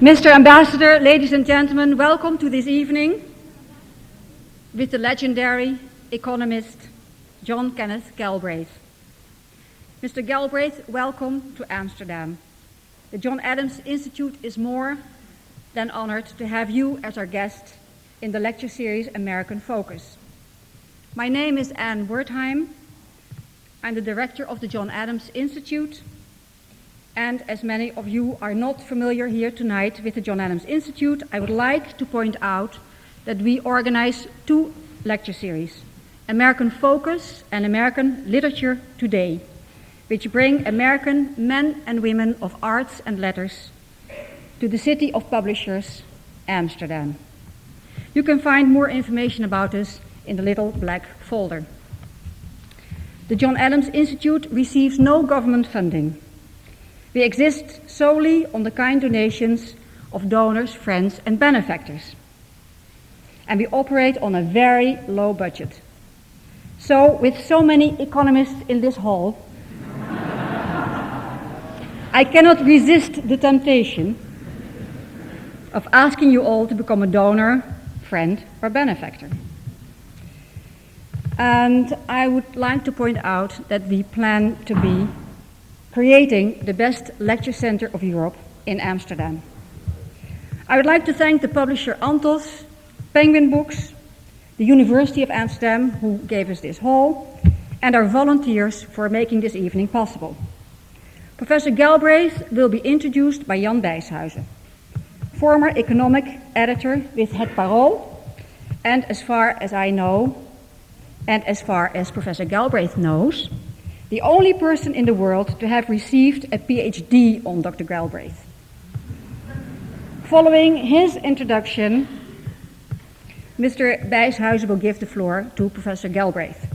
Mr. Ambassador, ladies and gentlemen, welcome to this evening with the legendary economist John Kenneth Galbraith. Mr. Galbraith, welcome to Amsterdam. The John Adams Institute is more than honored to have you as our guest in the lecture series American Focus. My name is Anne Wertheim. I'm the director of the John Adams Institute, and as many of you are not familiar here tonight with the John Adams Institute, I would like to point out that we organize two lecture series, American Focus and American Literature Today, which bring American men and women of arts and letters to the city of publishers, Amsterdam. You can find more information about us in the little black folder. The John Adams Institute receives no government funding. We exist solely on the kind donations of donors, friends, and benefactors. And we operate on a very low budget. So, with so many economists in this hall, I cannot resist the temptation of asking you all to become a donor, friend, or benefactor. And I would like to point out that we plan to be creating the best lecture center of Europe in Amsterdam. I would like to thank the publisher Antos, Penguin Books, the University of Amsterdam, who gave us this hall, and our volunteers for making this evening possible. Professor Galbraith will be introduced by Jan Bijshuizen, former economic editor with Het Parool, and as far as I know, and as far as Professor Galbraith knows, the only person in the world to have received a PhD on Dr. Galbraith. Following his introduction, Mr. Bijshuizen will give the floor to Professor Galbraith.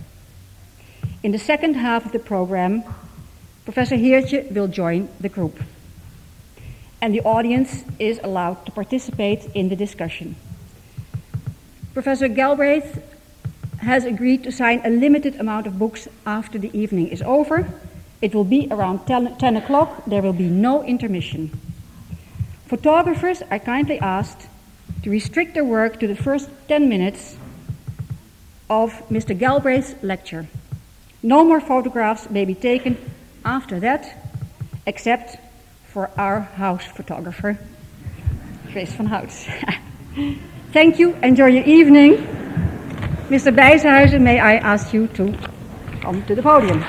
In the second half of the program, Professor Heertje will join the group, and the audience is allowed to participate in the discussion. Professor Galbraith has agreed to sign a limited amount of books after the evening is over. It will be around 10 o'clock. There will be no intermission. Photographers are kindly asked to restrict their work to the first 10 minutes of Mr. Galbraith's lecture. No more photographs may be taken after that, except for our house photographer, Chris van Houts. Thank you. Enjoy your evening. Mr. Bijshuizen, may I ask you to come to the podium.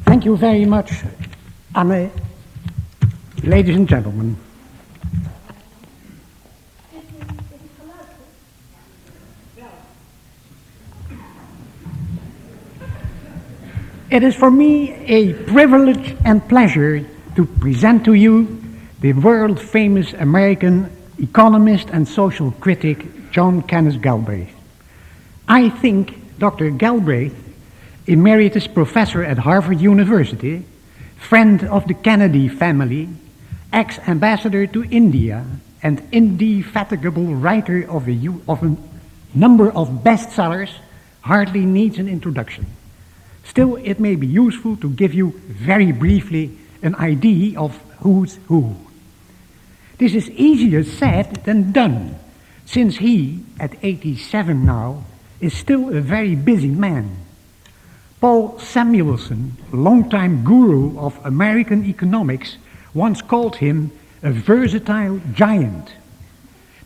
Thank you very much, Anne. Ladies and gentlemen, it is for me a privilege and pleasure to present to you the world-famous American economist and social critic John Kenneth Galbraith. I think Dr. Galbraith, emeritus professor at Harvard University, friend of the Kennedy family, ex-ambassador to India, and indefatigable writer of a number of bestsellers, hardly needs an introduction. Still, it may be useful to give you very briefly an idea of who's who. This is easier said than done, since he, at 87 now, is still a very busy man. Paul Samuelson, longtime guru of American economics, once called him a versatile giant.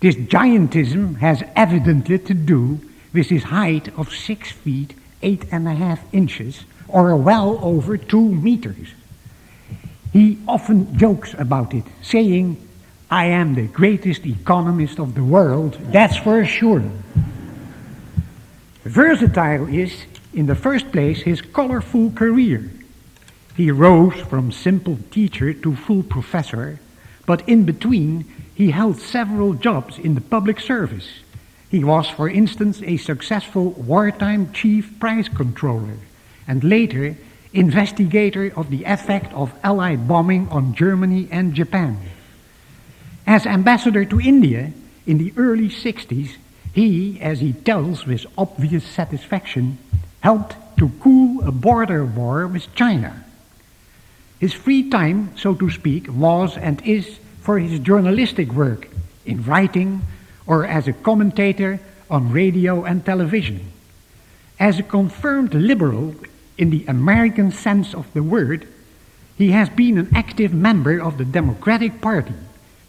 This giantism has evidently to do with his height of 6 feet 8.5 inches, or well over 2 meters. He often jokes about it, saying, "I am the greatest economist of the world, that's for sure." Versatile is, in the first place, his colorful career. He rose from simple teacher to full professor, but in between he held several jobs in the public service, He was, for instance, a successful wartime chief price controller and later investigator of the effect of Allied bombing on Germany and Japan. As ambassador to India in the early 60s, he, as he tells with obvious satisfaction, helped to cool a border war with China. His free time, so to speak, was and is for his journalistic work in writing or as a commentator on radio and television. As a confirmed liberal in the American sense of the word, he has been an active member of the Democratic Party,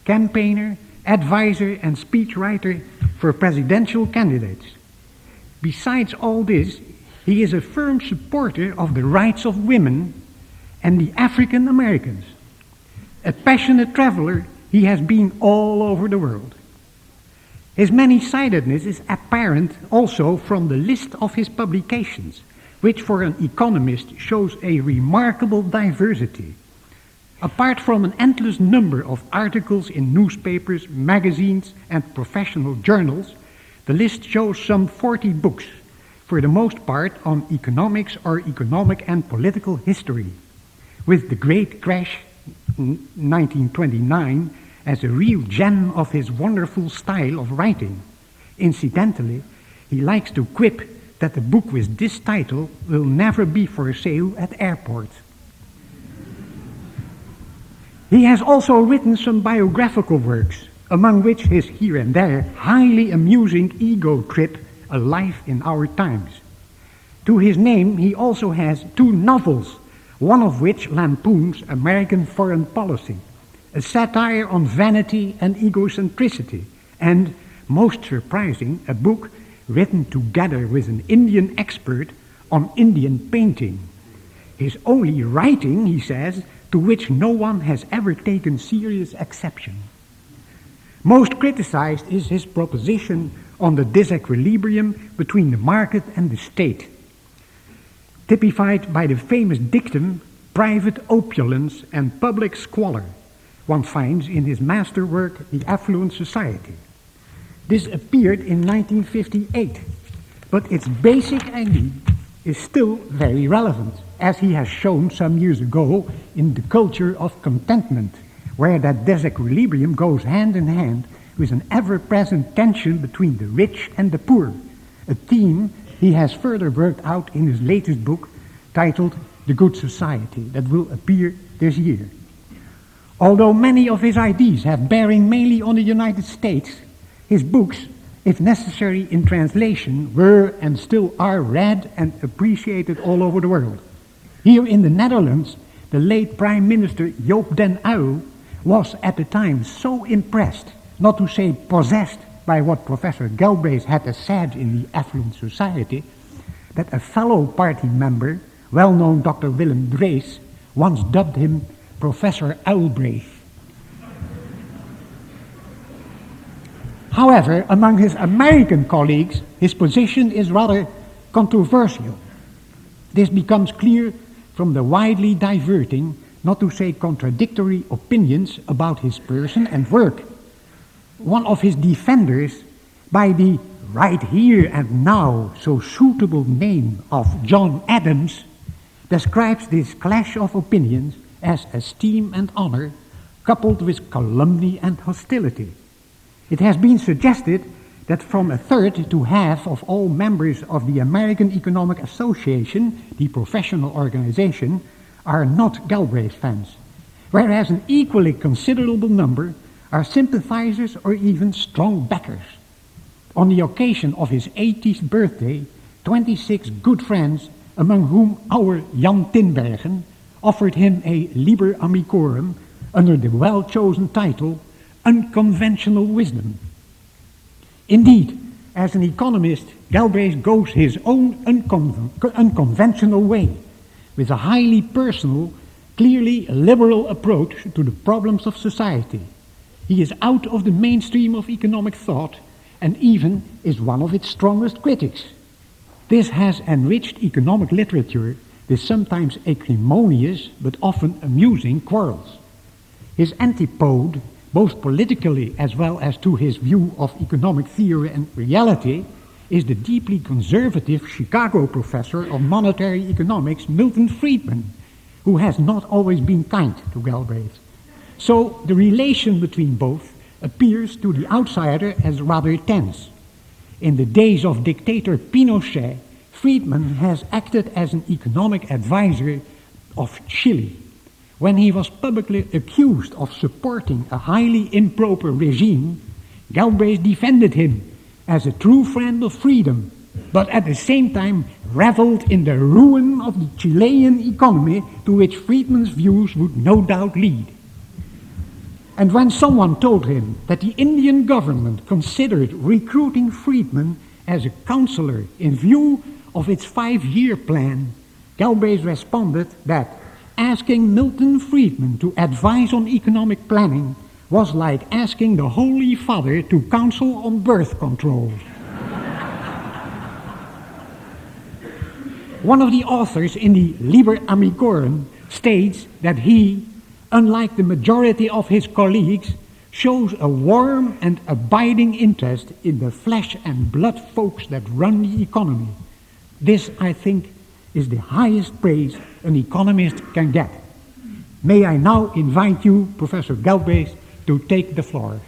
campaigner, advisor and speechwriter for presidential candidates. Besides all this, he is a firm supporter of the rights of women and the African Americans. A passionate traveler, he has been all over the world. His many-sidedness is apparent also from the list of his publications, which for an economist shows a remarkable diversity. Apart from an endless number of articles in newspapers, magazines, and professional journals, the list shows some 40 books, for the most part on economics or economic and political history, with the Great Crash 1929 as a real gem of his wonderful style of writing. Incidentally, he likes to quip that a book with this title will never be for sale at airports. He has also written some biographical works, among which his here and there highly amusing ego trip, A Life in Our Times. To his name he also has 2 novels, one of which lampoons American foreign policy, a satire on vanity and egocentricity, and, most surprising, a book written together with an Indian expert on Indian painting. His only writing, he says, to which no one has ever taken serious exception. Most criticized is his proposition on the disequilibrium between the market and the state, typified by the famous dictum, private opulence and public squalor, one finds in his masterwork, The Affluent Society. This appeared in 1958, but its basic idea is still very relevant, as he has shown some years ago in The Culture of Contentment, where that disequilibrium goes hand in hand with an ever-present tension between the rich and the poor, a theme he has further worked out in his latest book titled The Good Society, that will appear this year. Although many of his ideas have bearing mainly on the United States, his books, if necessary in translation, were and still are read and appreciated all over the world. Here in the Netherlands, the late Prime Minister Joop den Uyl was at the time so impressed, not to say possessed, by what Professor Galbraith had said in the Affluent Society, that a fellow party member, well-known Dr. Willem Drees, once dubbed him Professor Uilbraith. However, among his American colleagues, his position is rather controversial. This becomes clear from the widely diverting, not to say contradictory, opinions about his person and work. One of his defenders, by the right here and now so suitable name of John Adams, describes this clash of opinions as esteem and honor coupled with calumny and hostility. It has been suggested that from a third to half of all members of the American Economic Association, the professional organization, are not Galbraith fans, whereas an equally considerable number are sympathizers or even strong backers. On the occasion of his 80th birthday, 26 good friends, among whom our Jan Tinbergen, offered him a Liber Amicorum under the well-chosen title Unconventional Wisdom. Indeed, as an economist, Galbraith goes his own unconventional way, with a highly personal, clearly liberal approach to the problems of society. He is out of the mainstream of economic thought and even is one of its strongest critics. This has enriched economic literature with sometimes acrimonious but often amusing quarrels. His antipode, both politically as well as to his view of economic theory and reality, is the deeply conservative Chicago professor of monetary economics, Milton Friedman, who has not always been kind to Galbraith. So the relation between both appears to the outsider as rather tense. In the days of dictator Pinochet, Friedman has acted as an economic advisor of Chile. When he was publicly accused of supporting a highly improper regime, Galbraith defended him as a true friend of freedom, but at the same time reveled in the ruin of the Chilean economy to which Friedman's views would no doubt lead. And when someone told him that the Indian government considered recruiting Friedman as a counselor in view of its 5-year plan, Galbraith responded that asking Milton Friedman to advise on economic planning was like asking the Holy Father to counsel on birth control. One of the authors in the Liber Amicorum states that he, unlike the majority of his colleagues, shows a warm and abiding interest in the flesh and blood folks that run the economy. This, I think, is the highest praise an economist can get. May I now invite you, Professor Galbraith, to take the floor.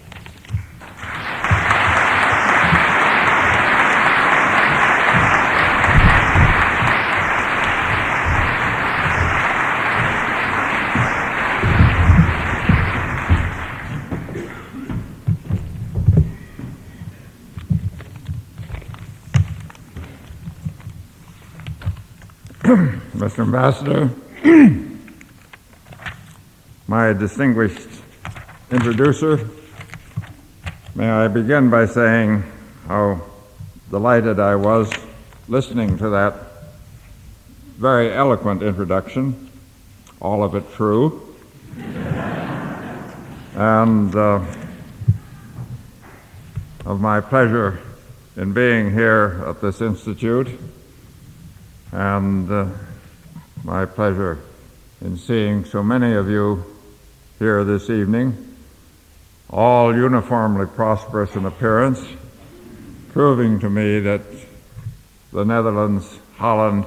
Mr. Ambassador, my distinguished introducer, may I begin by saying how delighted I was listening to that very eloquent introduction, all of it true, and of my pleasure in being here at this institute, and my pleasure in seeing so many of you here this evening, all uniformly prosperous in appearance, proving to me that the Netherlands, Holland,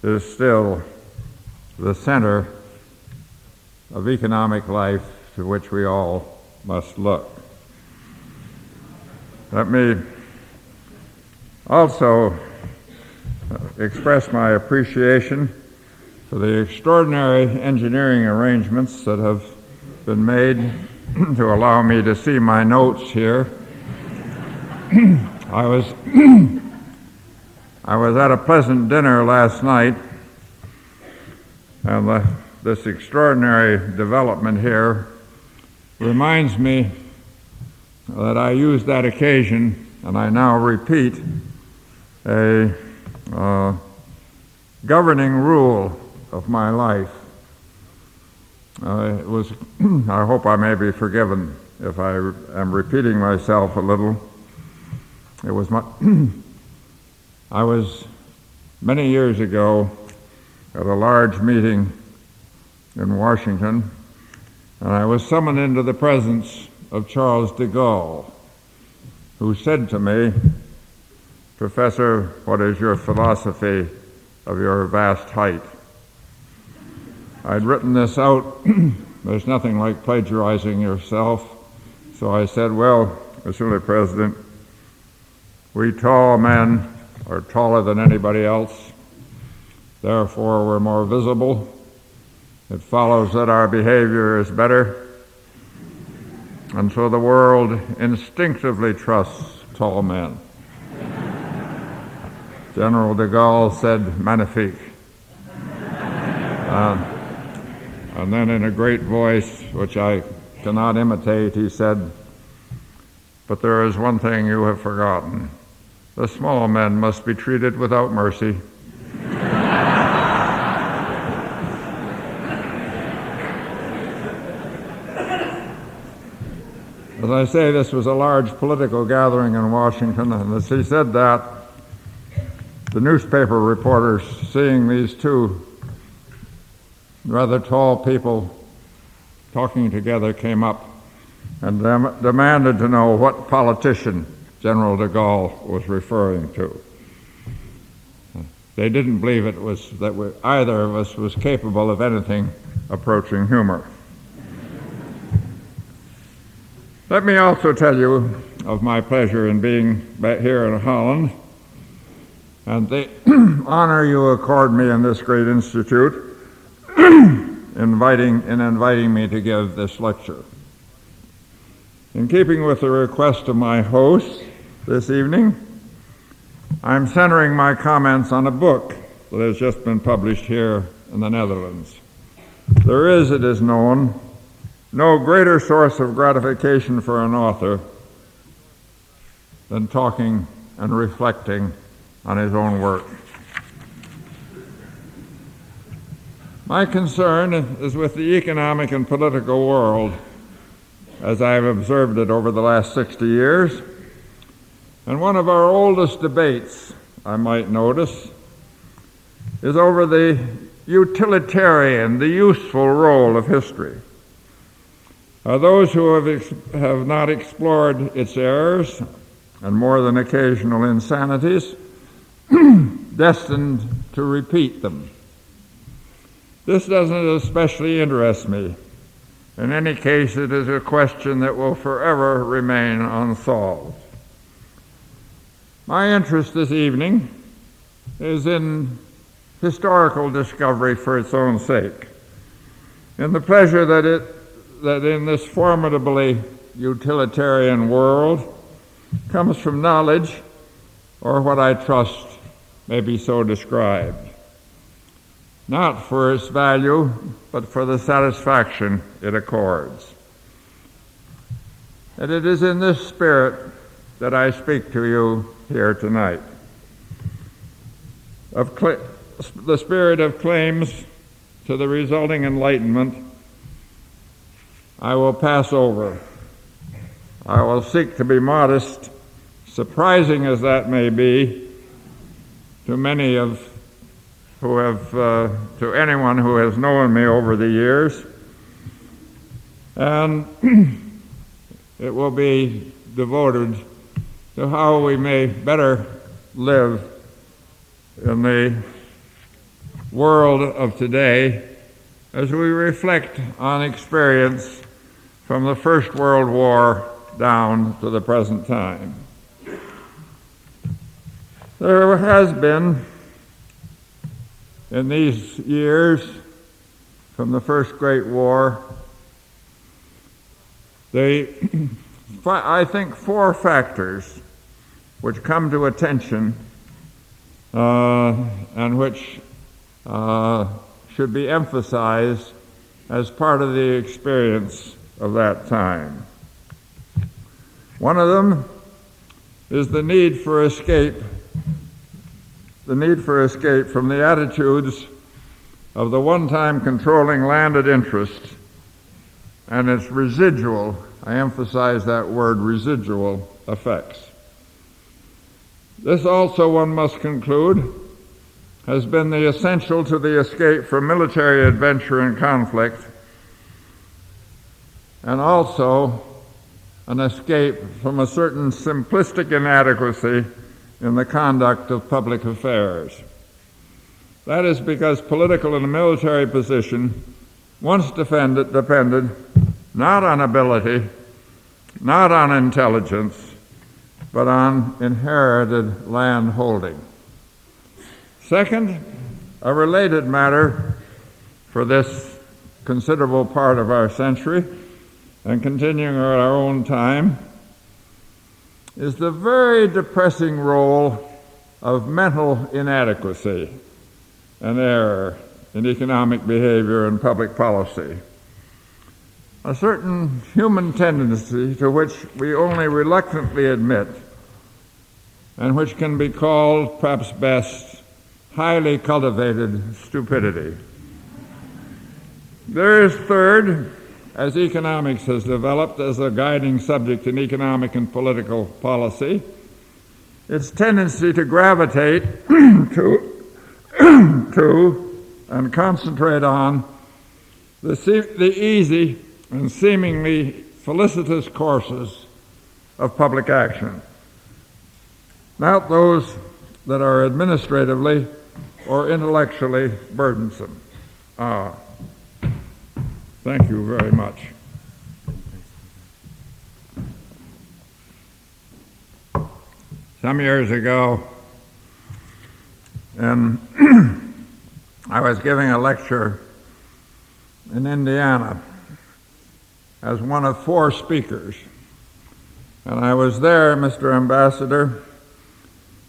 is still the center of economic life to which we all must look. Let me also express my appreciation for the extraordinary engineering arrangements that have been made to allow me to see my notes here. I was at a pleasant dinner last night, and this extraordinary development here reminds me that I used that occasion, and I now repeat, a governing rule of my life. It was, I hope I may be forgiven if I am repeating myself a little. It was I was many years ago at a large meeting in Washington, and I was summoned into the presence of Charles de Gaulle, who said to me, "Professor, what is your philosophy of your vast height?" I'd written this out. There's nothing like plagiarizing yourself. So I said, "Well, Monsieur le President, we tall men are taller than anybody else. Therefore, we're more visible. It follows that our behavior is better. And so the world instinctively trusts tall men." General de Gaulle said, "Magnifique." And then in a great voice, which I cannot imitate, he said, "But there is one thing you have forgotten. The small men must be treated without mercy." As I say, this was a large political gathering in Washington, and as he said that, the newspaper reporters, seeing these two rather tall people talking together, came up and demanded to know what politician General de Gaulle was referring to. They didn't believe it was that either of us was capable of anything approaching humor. Let me also tell you of my pleasure in being back here in Holland and the honor you accord me in this great institute inviting me to give this lecture. In keeping with the request of my host this evening, I'm centering my comments on a book that has just been published here in the Netherlands. There is, it is known, no greater source of gratification for an author than talking and reflecting on his own work. My concern is with the economic and political world as I have observed it over the last 60 years. And one of our oldest debates, I might notice, is over the utilitarian, the useful role of history. Those who have not explored its errors and more than occasional insanities, destined to repeat them. This doesn't especially interest me. In any case, it is a question that will forever remain unsolved. My interest this evening is in historical discovery for its own sake, in the pleasure that in this formidably utilitarian world comes from knowledge, or what I trust may be so described, not for its value, but for the satisfaction it accords. And it is in this spirit that I speak to you here tonight. The spirit of claims to the resulting enlightenment I will pass over. I will seek to be modest, surprising as that may be to many of to anyone who has known me over the years, and it will be devoted to how we may better live in the world of today as we reflect on experience from the First World War down to the present time. There has been, in these years from the First Great War, I think 4 factors which come to attention and which should be emphasized as part of the experience of that time. One of them is the need for escape from the attitudes of the one-time controlling landed interest and its residual, I emphasize that word, residual effects. This also, one must conclude, has been the essential to the escape from military adventure and conflict, and also an escape from a certain simplistic inadequacy in the conduct of public affairs. That is because political and military position once depended not on ability, not on intelligence, but on inherited land holding. Second, a related matter for this considerable part of our century and continuing our own time is the very depressing role of mental inadequacy and error in economic behavior and public policy. A certain human tendency to which we only reluctantly admit and which can be called, perhaps best, highly cultivated stupidity. There is third, as economics has developed as a guiding subject in economic and political policy, its tendency to gravitate to and concentrate on the easy and seemingly felicitous courses of public action, not those that are administratively or intellectually burdensome. Thank you very much. Some years ago, and I was giving a lecture in Indiana as one of 4 speakers. And I was there, Mr. Ambassador,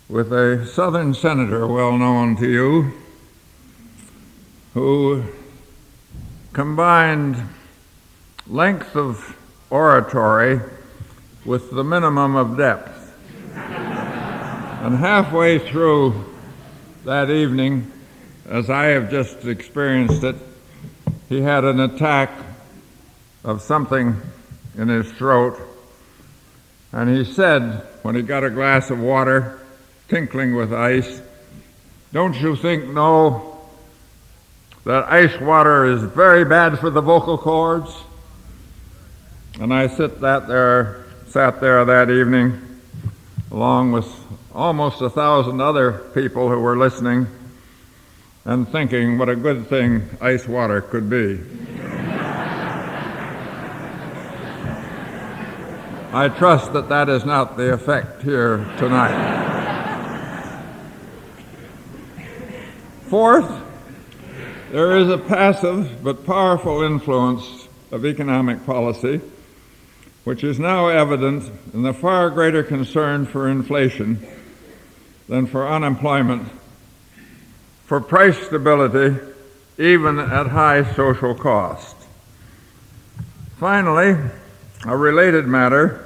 with a Southern senator well known to you, who combined length of oratory with the minimum of depth. And halfway through that evening, as I have just experienced it, he had an attack of something in his throat, and he said, when he got a glass of water tinkling with ice, "Don't you think, no, that ice water is very bad for the vocal cords?" And I sat there that evening, along with almost 1,000 other people who were listening and thinking what a good thing ice water could be. I trust that that is not the effect here tonight. Fourth, there is a passive but powerful influence of economic policy, which is now evident in the far greater concern for inflation than for unemployment, for price stability, even at high social cost. Finally, a related matter,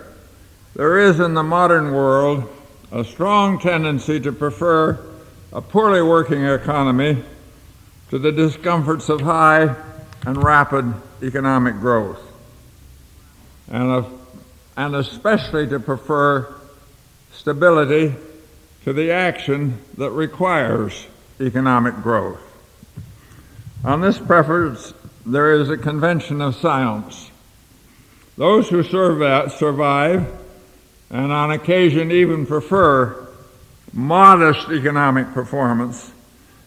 there is in the modern world a strong tendency to prefer a poorly working economy to the discomforts of high and rapid economic growth, and especially to prefer stability to the action that requires economic growth. On this preference, there is a convention of silence. Those who survive, and on occasion even prefer, modest economic performance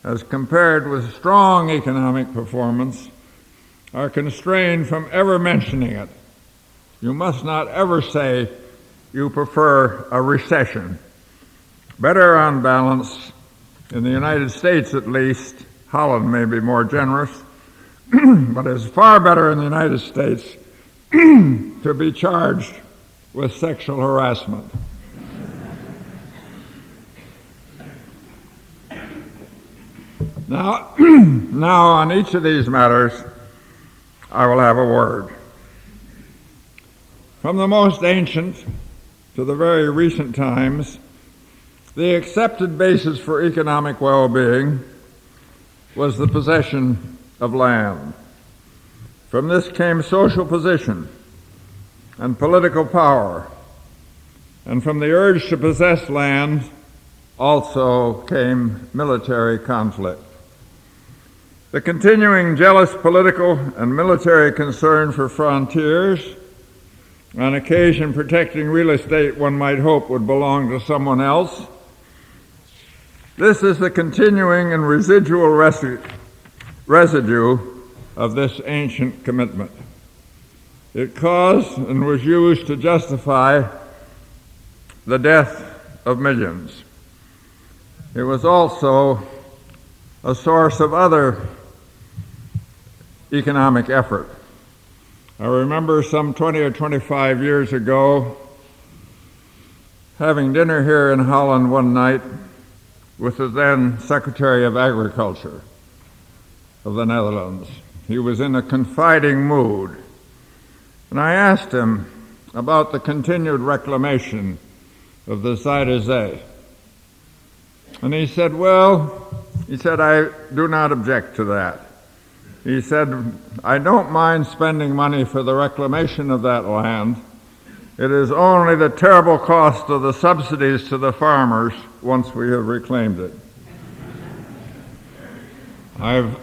as compared with strong economic performance, are constrained from ever mentioning it. You must not ever say you prefer a recession. Better on balance, in the United States at least, Holland may be more generous, but it's far better in the United States to be charged with sexual harassment. Now on each of these matters, I will have a word. From the most ancient to the very recent times, the accepted basis for economic well-being was the possession of land. From this came social position and political power, and from the urge to possess land also came military conflict. The continuing jealous political and military concern for frontiers, on occasion protecting real estate one might hope would belong to someone else, this is the continuing and residual residue of this ancient commitment. It caused and was used to justify the death of millions. It was also a source of other economic effort. I remember some 20 or 25 years ago having dinner here in Holland one night with the then Secretary of Agriculture of the Netherlands. He was in a confiding mood, and I asked him about the continued reclamation of the Zuider Zee. And he said, I do not object to that. He said, I don't mind spending money for the reclamation of that land. It is only the terrible cost of the subsidies to the farmers once we have reclaimed it. I've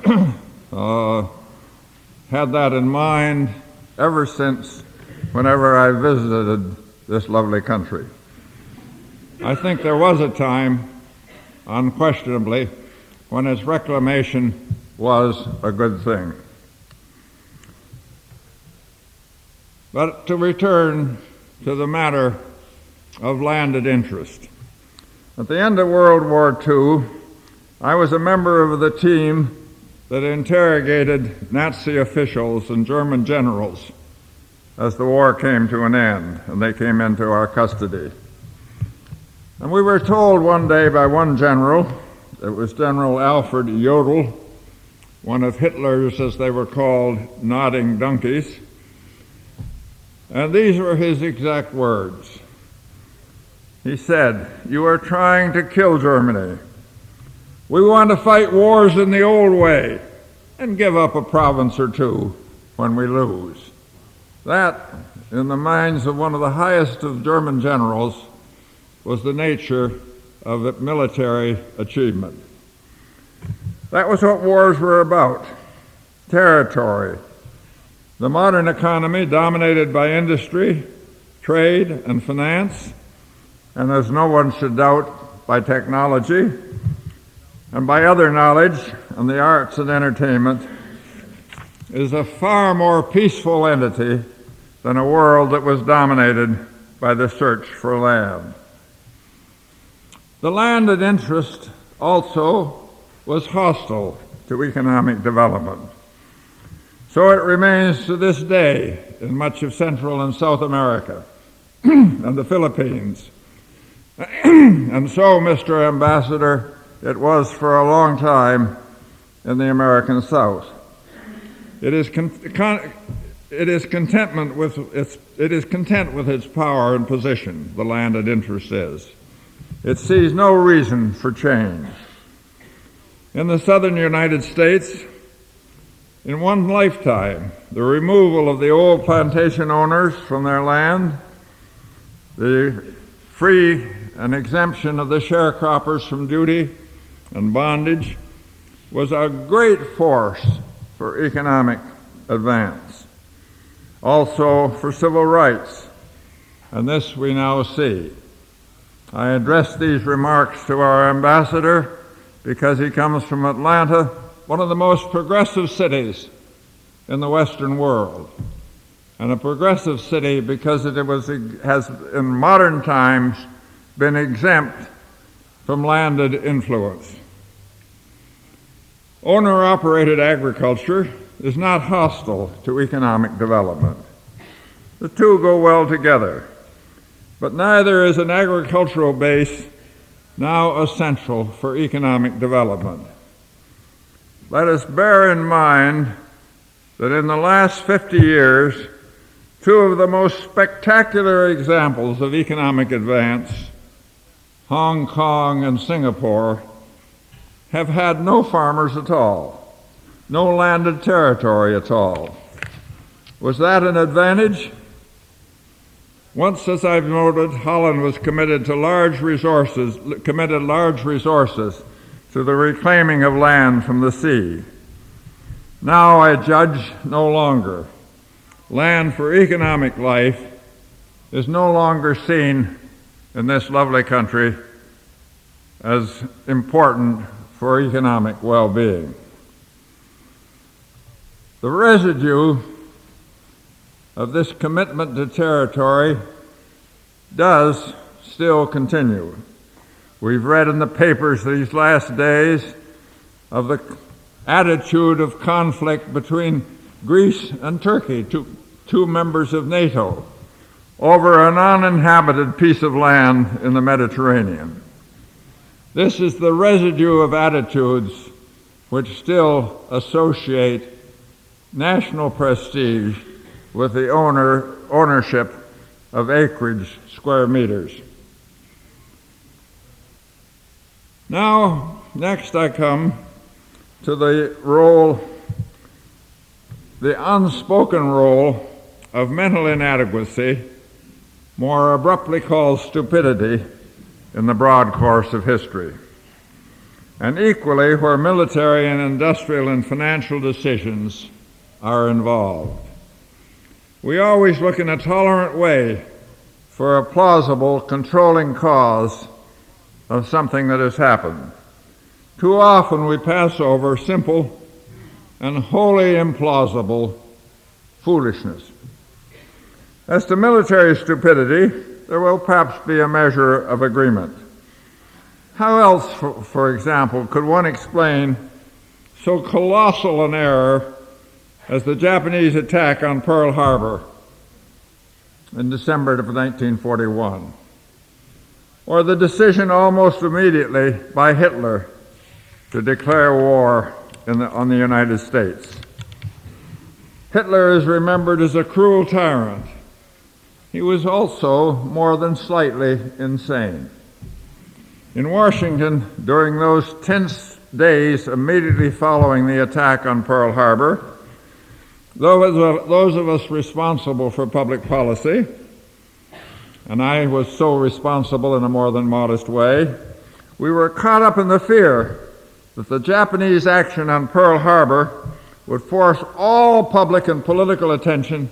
had that in mind ever since whenever I visited this lovely country. I think there was a time, unquestionably, when its reclamation was a good thing. But to return to the matter of landed interest. At the end of World War II, I was a member of the team that interrogated Nazi officials and German generals as the war came to an end and they came into our custody. And we were told one day by one general, it was General Alfred Jodl, one of Hitler's, as they were called, nodding donkeys, and these were his exact words. He said, "You are trying to kill Germany. We want to fight wars in the old way and give up a province or two when we lose." That, in the minds of one of the highest of German generals, was the nature of military achievement. That was what wars were about: territory. The modern economy, dominated by industry, trade, and finance, and as no one should doubt, by technology, and by other knowledge and the arts and entertainment, is a far more peaceful entity than a world that was dominated by the search for land. The landed interest also was hostile to economic development. So it remains to this day in much of Central and South America and the Philippines. And so, Mr. Ambassador, it was for a long time in the American South. It is content with its power and position, the landed interest is. It sees no reason for change. In the southern United States, in one lifetime, the removal of the old plantation owners from their land, the free and exemption of the sharecroppers from duty and bondage, was a great force for economic advance, also for civil rights, and this we now see. I address these remarks to our ambassador because he comes from Atlanta, one of the most progressive cities in the Western world, and a progressive city because it has in modern times been exempt from landed influence. Owner-operated agriculture is not hostile to economic development. The two go well together, but neither is an agricultural base now essential for economic development. Let us bear in mind that in the last 50 years, two of the most spectacular examples of economic advance, Hong Kong and Singapore, have had no farmers at all, no landed territory at all. Was that an advantage? Once, as I've noted, Holland was committed large resources to the reclaiming of land from the sea. Now I judge no longer. Land for economic life is no longer seen in this lovely country as important for economic well-being. The residue of this commitment to territory does still continue. We've read in the papers these last days of the attitude of conflict between Greece and Turkey, two members of NATO, over an uninhabited piece of land in the Mediterranean. This is the residue of attitudes which still associate national prestige with the ownership of acreage, square meters. Now, next I come to the unspoken role of mental inadequacy, more abruptly called stupidity, in the broad course of history, and equally where military and industrial and financial decisions are involved. We always look in a tolerant way for a plausible, controlling cause of something that has happened. Too often we pass over simple and wholly implausible foolishness. As to military stupidity, there will perhaps be a measure of agreement. How else, for example, could one explain so colossal an error as the Japanese attack on Pearl Harbor in December of 1941, or the decision almost immediately by Hitler to declare war on the United States? Hitler is remembered as a cruel tyrant. He was also more than slightly insane. In Washington, during those tense days immediately following the attack on Pearl Harbor, those of us responsible for public policy, and I was so responsible in a more than modest way, we were caught up in the fear that the Japanese action on Pearl Harbor would force all public and political attention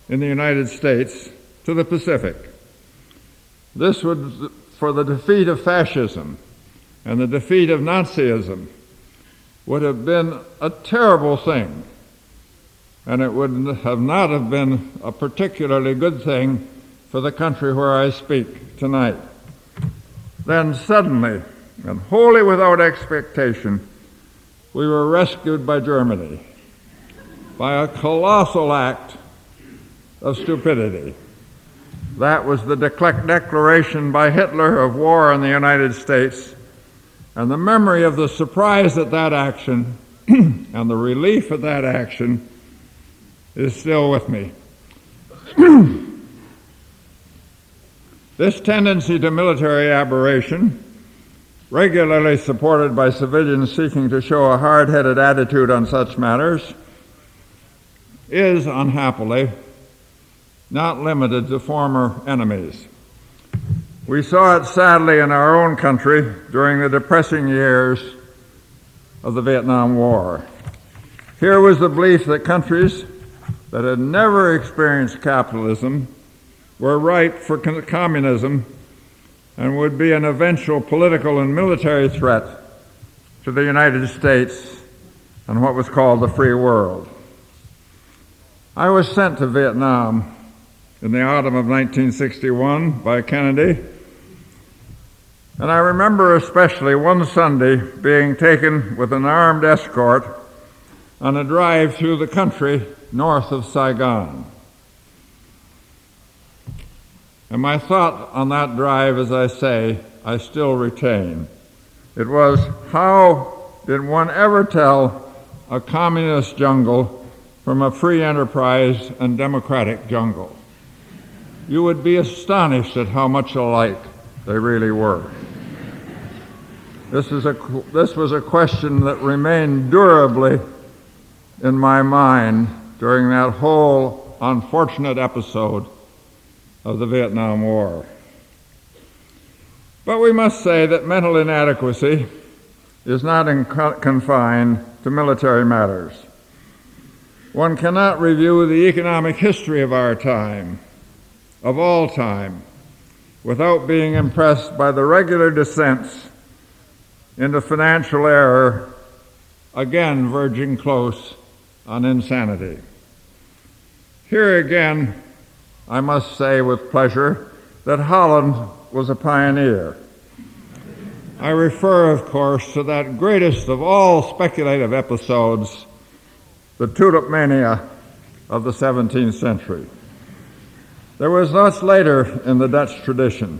in the United States to the Pacific. This would, for the defeat of fascism and the defeat of Nazism, would have been a terrible thing, and it would not have been a particularly good thing for the country where I speak tonight. Then suddenly, and wholly without expectation, we were rescued by Germany by a colossal act of stupidity. That was the declaration by Hitler of war on the United States, and the memory of the surprise at that action and the relief at that action is still with me. This tendency to military aberration, regularly supported by civilians seeking to show a hard-headed attitude on such matters, is, unhappily, not limited to former enemies. We saw it sadly in our own country during the depressing years of the Vietnam War. Here was the belief that countries that had never experienced capitalism were ripe for communism and would be an eventual political and military threat to the United States and what was called the free world. I was sent to Vietnam in the autumn of 1961 by Kennedy, and I remember especially one Sunday being taken with an armed escort on a drive through the country north of Saigon. And my thought on that drive, as I say, I still retain. It was, how did one ever tell a communist jungle from a free enterprise and democratic jungle? You would be astonished at how much alike they really were. This was a question that remained durably in my mind during that whole unfortunate episode of the Vietnam War. But we must say that mental inadequacy is not confined to military matters. One cannot review the economic history of our time, of all time, without being impressed by the regular descents into financial error, again verging close on insanity. Here again, I must say with pleasure that Holland was a pioneer. I refer, of course, to that greatest of all speculative episodes, the tulip mania of the 17th century. There was much later in the Dutch tradition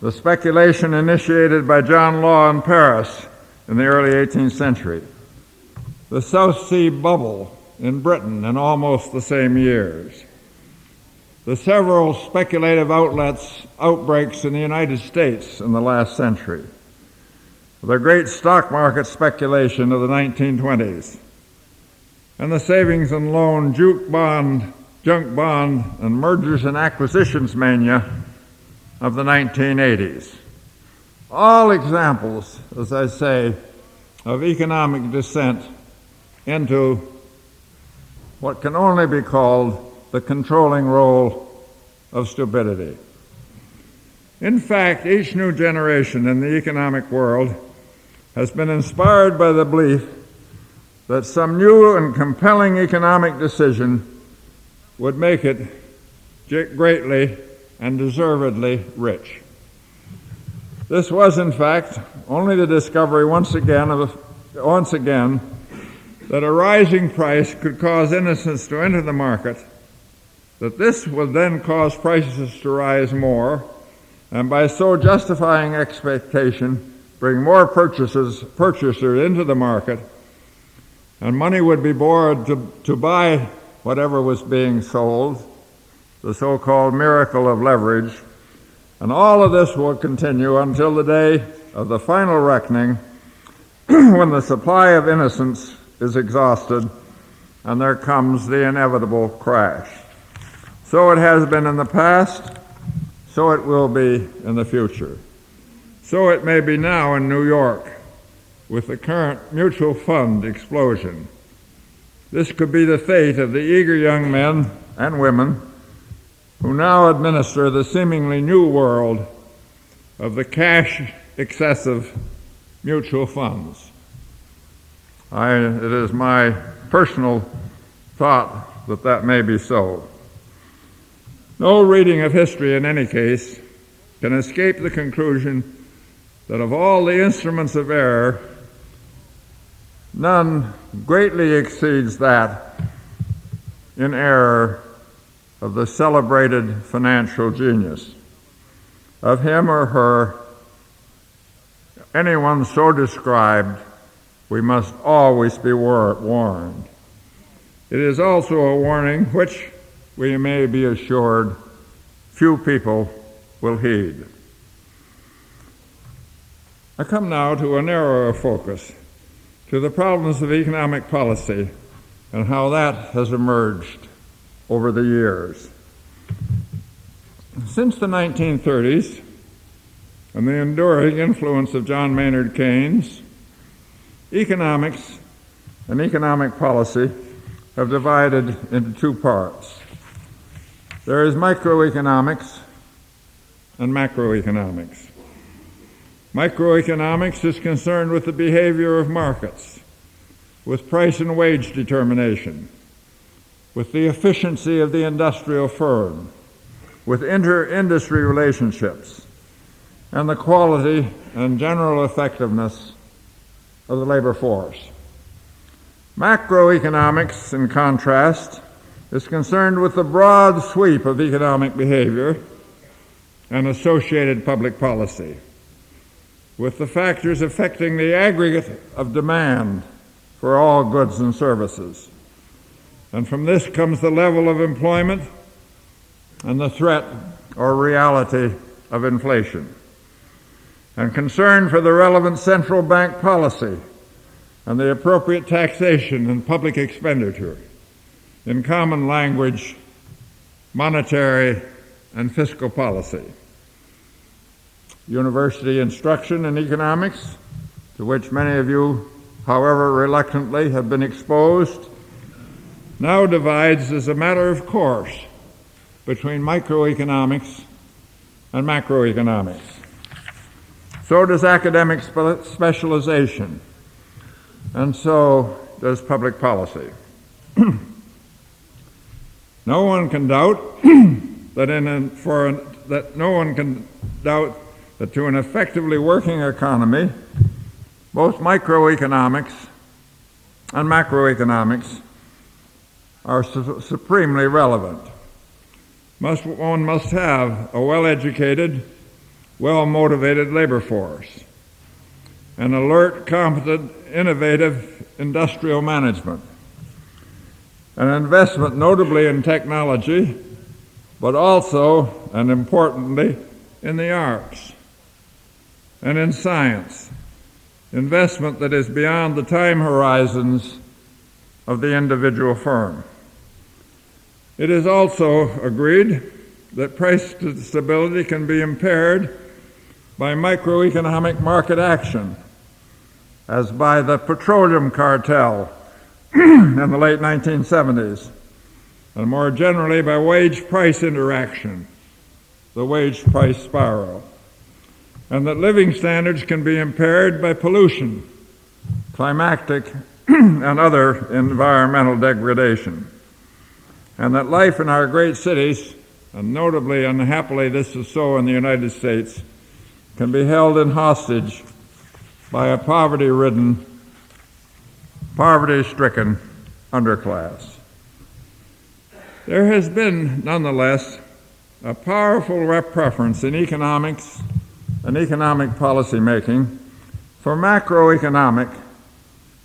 the speculation initiated by John Law in Paris in the early 18th century, the South Sea bubble in Britain in almost the same years, the several speculative outbreaks in the United States in the last century, the great stock market speculation of the 1920s, and the savings and loan, junk bond, and mergers and acquisitions mania of the 1980s. All examples, as I say, of economic descent into what can only be called the controlling role of stupidity. In fact, each new generation in the economic world has been inspired by the belief that some new and compelling economic decision would make it greatly and deservedly rich. This was, in fact, only the discovery once again that a rising price could cause innocents to enter the market, that this would then cause prices to rise more, and by so justifying expectation, bring more purchasers into the market, and money would be borrowed to buy whatever was being sold, the so-called miracle of leverage. And all of this will continue until the day of the final reckoning when the supply of innocence is exhausted and there comes the inevitable crash. So it has been in the past, so it will be in the future. So it may be now in New York with the current mutual fund explosion. This could be the fate of the eager young men and women who now administer the seemingly new world of the cash-excessive mutual funds. It is my personal thought that may be so. No reading of history, in any case, can escape the conclusion that of all the instruments of error, none greatly exceeds that in error of the celebrated financial genius. Of him or her, anyone so described, we must always be warned. It is also a warning which, we may be assured, few people will heed. I come now to a narrower focus, to the problems of economic policy and how that has emerged over the years. Since the 1930s and the enduring influence of John Maynard Keynes, economics and economic policy have divided into two parts. There is microeconomics and macroeconomics. Microeconomics is concerned with the behavior of markets, with price and wage determination, with the efficiency of the industrial firm, with inter-industry relationships, and the quality and general effectiveness of the labor force. Macroeconomics, in contrast, is concerned with the broad sweep of economic behavior and associated public policy, with the factors affecting the aggregate of demand for all goods and services. And from this comes the level of employment and the threat or reality of inflation, and concern for the relevant central bank policy and the appropriate taxation and public expenditure, in common language, monetary and fiscal policy. University instruction in economics, to which many of you, however reluctantly, have been exposed, now divides as a matter of course between microeconomics and macroeconomics. So does academic specialization, and so does public policy. No one can doubt that to an effectively working economy, both microeconomics and macroeconomics are supremely relevant. One must have a well-educated, well-motivated labor force, an alert, competent, innovative industrial management, an investment notably in technology, but also, and importantly, in the arts and in science, investment that is beyond the time horizons of the individual firm. It is also agreed that price stability can be impaired by microeconomic market action, as by the petroleum cartel in the late 1970s, and more generally by wage-price interaction, the wage-price spiral, and that living standards can be impaired by pollution, climatic and other environmental degradation, and that life in our great cities, and notably and happily this is so in the United States, can be held in hostage by a poverty-ridden, poverty-stricken underclass. There has been, nonetheless, a powerful preference in economics and economic policy making for macroeconomic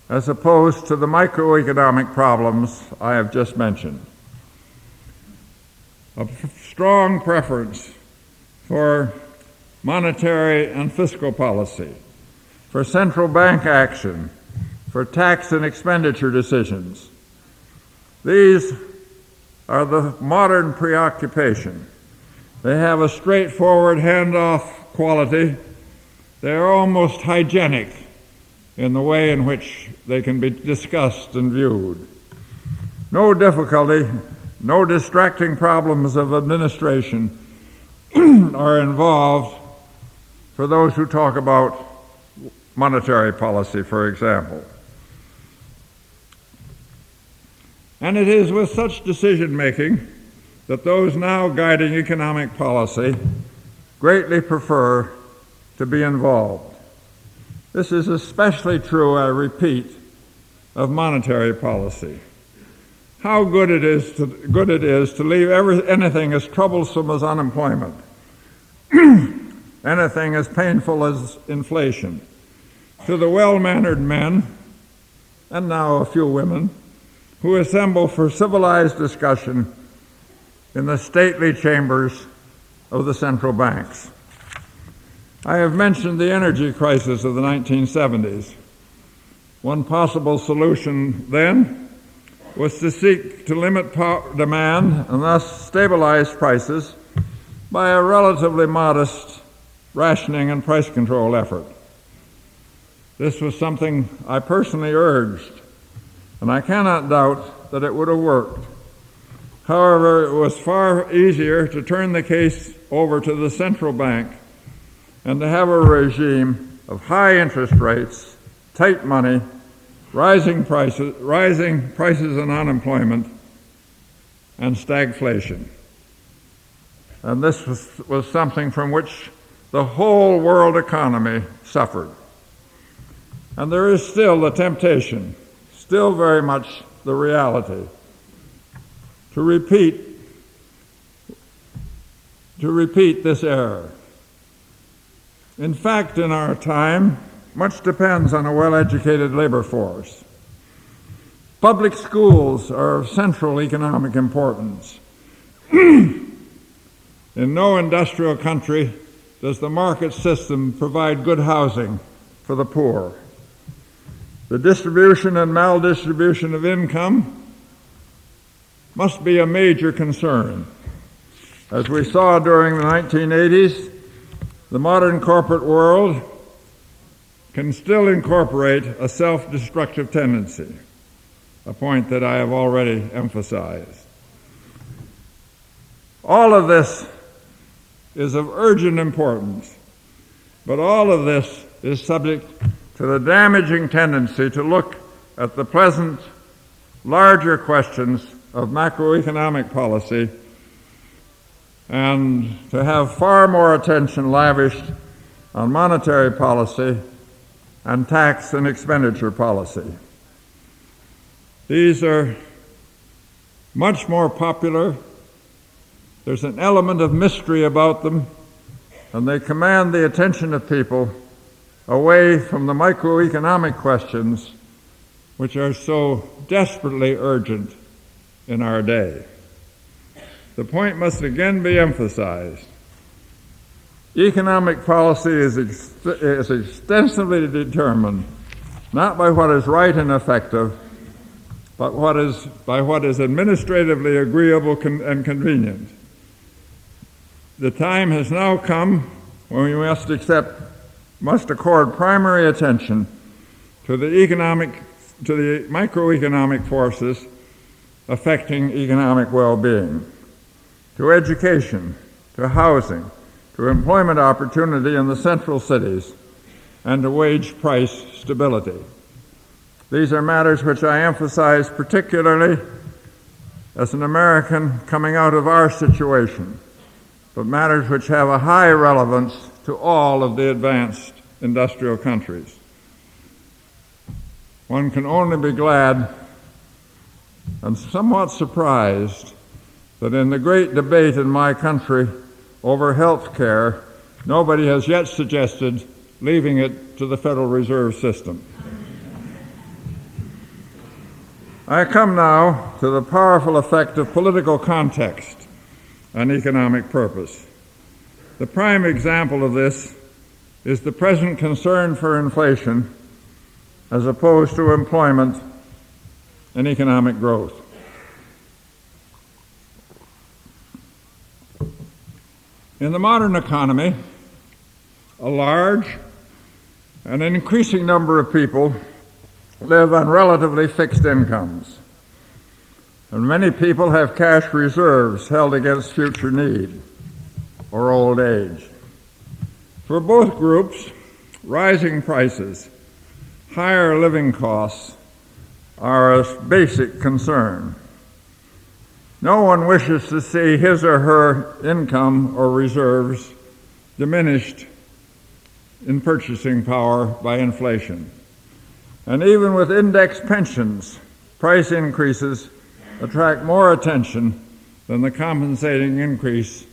as opposed to the microeconomic problems I have just mentioned. A strong preference for monetary and fiscal policy, for central bank action, for tax and expenditure decisions. These are the modern preoccupation. They have a straightforward handoff quality. They are almost hygienic in the way in which they can be discussed and viewed. No difficulty, no distracting problems of administration are involved for those who talk about monetary policy, for example. And it is with such decision-making that those now guiding economic policy greatly prefer to be involved. This is especially true, I repeat, of monetary policy. How good it is to leave anything as troublesome as unemployment, anything as painful as inflation, to the well-mannered men, and now a few women, who assemble for civilized discussion in the stately chambers of the central banks. I have mentioned the energy crisis of the 1970s. One possible solution then was to seek to limit demand and thus stabilize prices by a relatively modest rationing and price control effort. This was something I personally urged, and I cannot doubt that it would have worked. However, it was far easier to turn the case over to the central bank and to have a regime of high interest rates, tight money, rising prices and unemployment, and stagflation. And this was something from which the whole world economy suffered. And there is still the temptation, still very much the reality, to repeat this error. In fact, in our time, much depends on a well-educated labor force. Public schools are of central economic importance. In no industrial country does the market system provide good housing for the poor. The distribution and maldistribution of income must be a major concern. As we saw during the 1980s, the modern corporate world can still incorporate a self-destructive tendency, a point that I have already emphasized. All of this is of urgent importance, but all of this is subject to the damaging tendency to look at the pleasant, larger questions of macroeconomic policy and to have far more attention lavished on monetary policy and tax and expenditure policy. These are much more popular. There's an element of mystery about them, and they command the attention of people away from the microeconomic questions which are so desperately urgent in our day. The point must again be emphasized. Economic policy is extensively determined not by what is right and effective, but by what is administratively agreeable and convenient. The time has now come when we must accord primary attention to the economic microeconomic forces affecting economic well-being, to education, to housing, to employment opportunity in the central cities, and to wage price stability. These are matters which I emphasize particularly as an American coming out of our situation, but matters which have a high relevance to all of the advanced industrial countries. One can only be glad and somewhat surprised that in the great debate in my country over health care, nobody has yet suggested leaving it to the Federal Reserve System. I come now to the powerful effect of political context on economic purpose. The prime example of this is the present concern for inflation as opposed to employment and economic growth. In the modern economy, a large and an increasing number of people live on relatively fixed incomes, and many people have cash reserves held against future need or old age. For both groups, rising prices, higher living costs are a basic concern. No one wishes to see his or her income or reserves diminished in purchasing power by inflation. And even with indexed pensions, price increases attract more attention than the compensating increase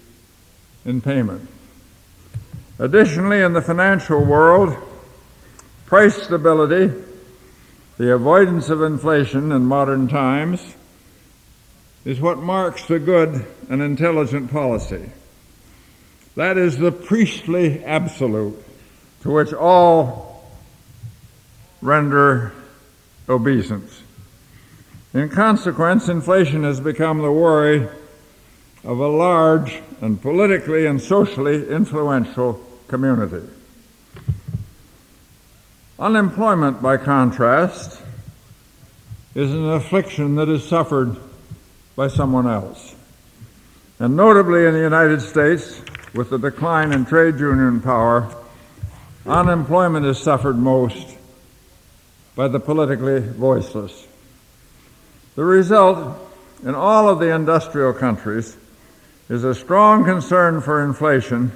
in payment. Additionally, in the financial world, price stability, the avoidance of inflation in modern times, is what marks the good and intelligent policy. That is the priestly absolute to which all render obeisance. In consequence, inflation has become the worry of a large and politically and socially influential community. Unemployment, by contrast, is an affliction that is suffered by someone else. And notably in the United States, with the decline in trade union power, unemployment is suffered most by the politically voiceless. The result in all of the industrial countries is a strong concern for inflation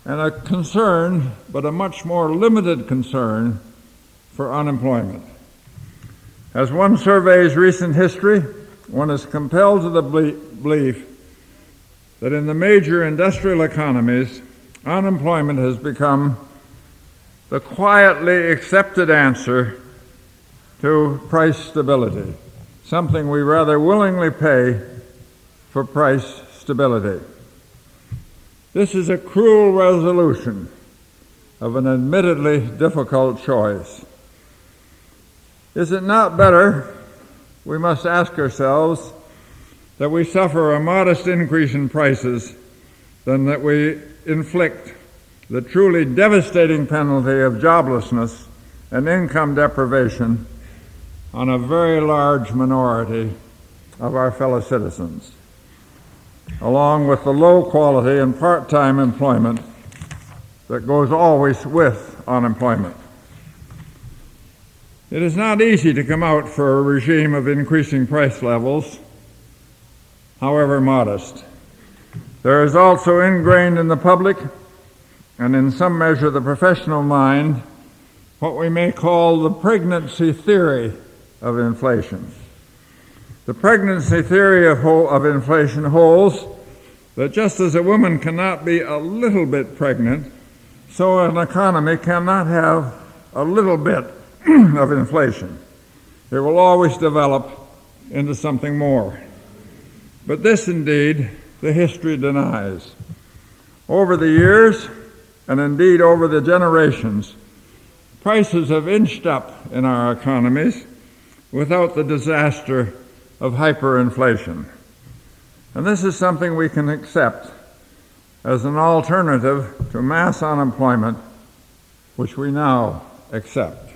and a concern, but a much more limited concern, for unemployment. As one surveys recent history, one is compelled to the belief that in the major industrial economies, unemployment has become the quietly accepted answer to price stability, something we rather willingly pay for price stability. This is a cruel resolution of an admittedly difficult choice. Is it not better, we must ask ourselves, that we suffer a modest increase in prices than that we inflict the truly devastating penalty of joblessness and income deprivation on a very large minority of our fellow citizens, along with the low quality and part-time employment that goes always with unemployment? It is not easy to come out for a regime of increasing price levels, however modest. There is also ingrained in the public, and in some measure the professional mind, what we may call the pregnancy theory of inflation. The pregnancy theory of inflation holds that just as a woman cannot be a little bit pregnant, so an economy cannot have a little bit of inflation. It will always develop into something more. But this, indeed, the history denies. Over the years, and indeed over the generations, prices have inched up in our economies without the disaster of hyperinflation. And this is something we can accept as an alternative to mass unemployment, which we now accept.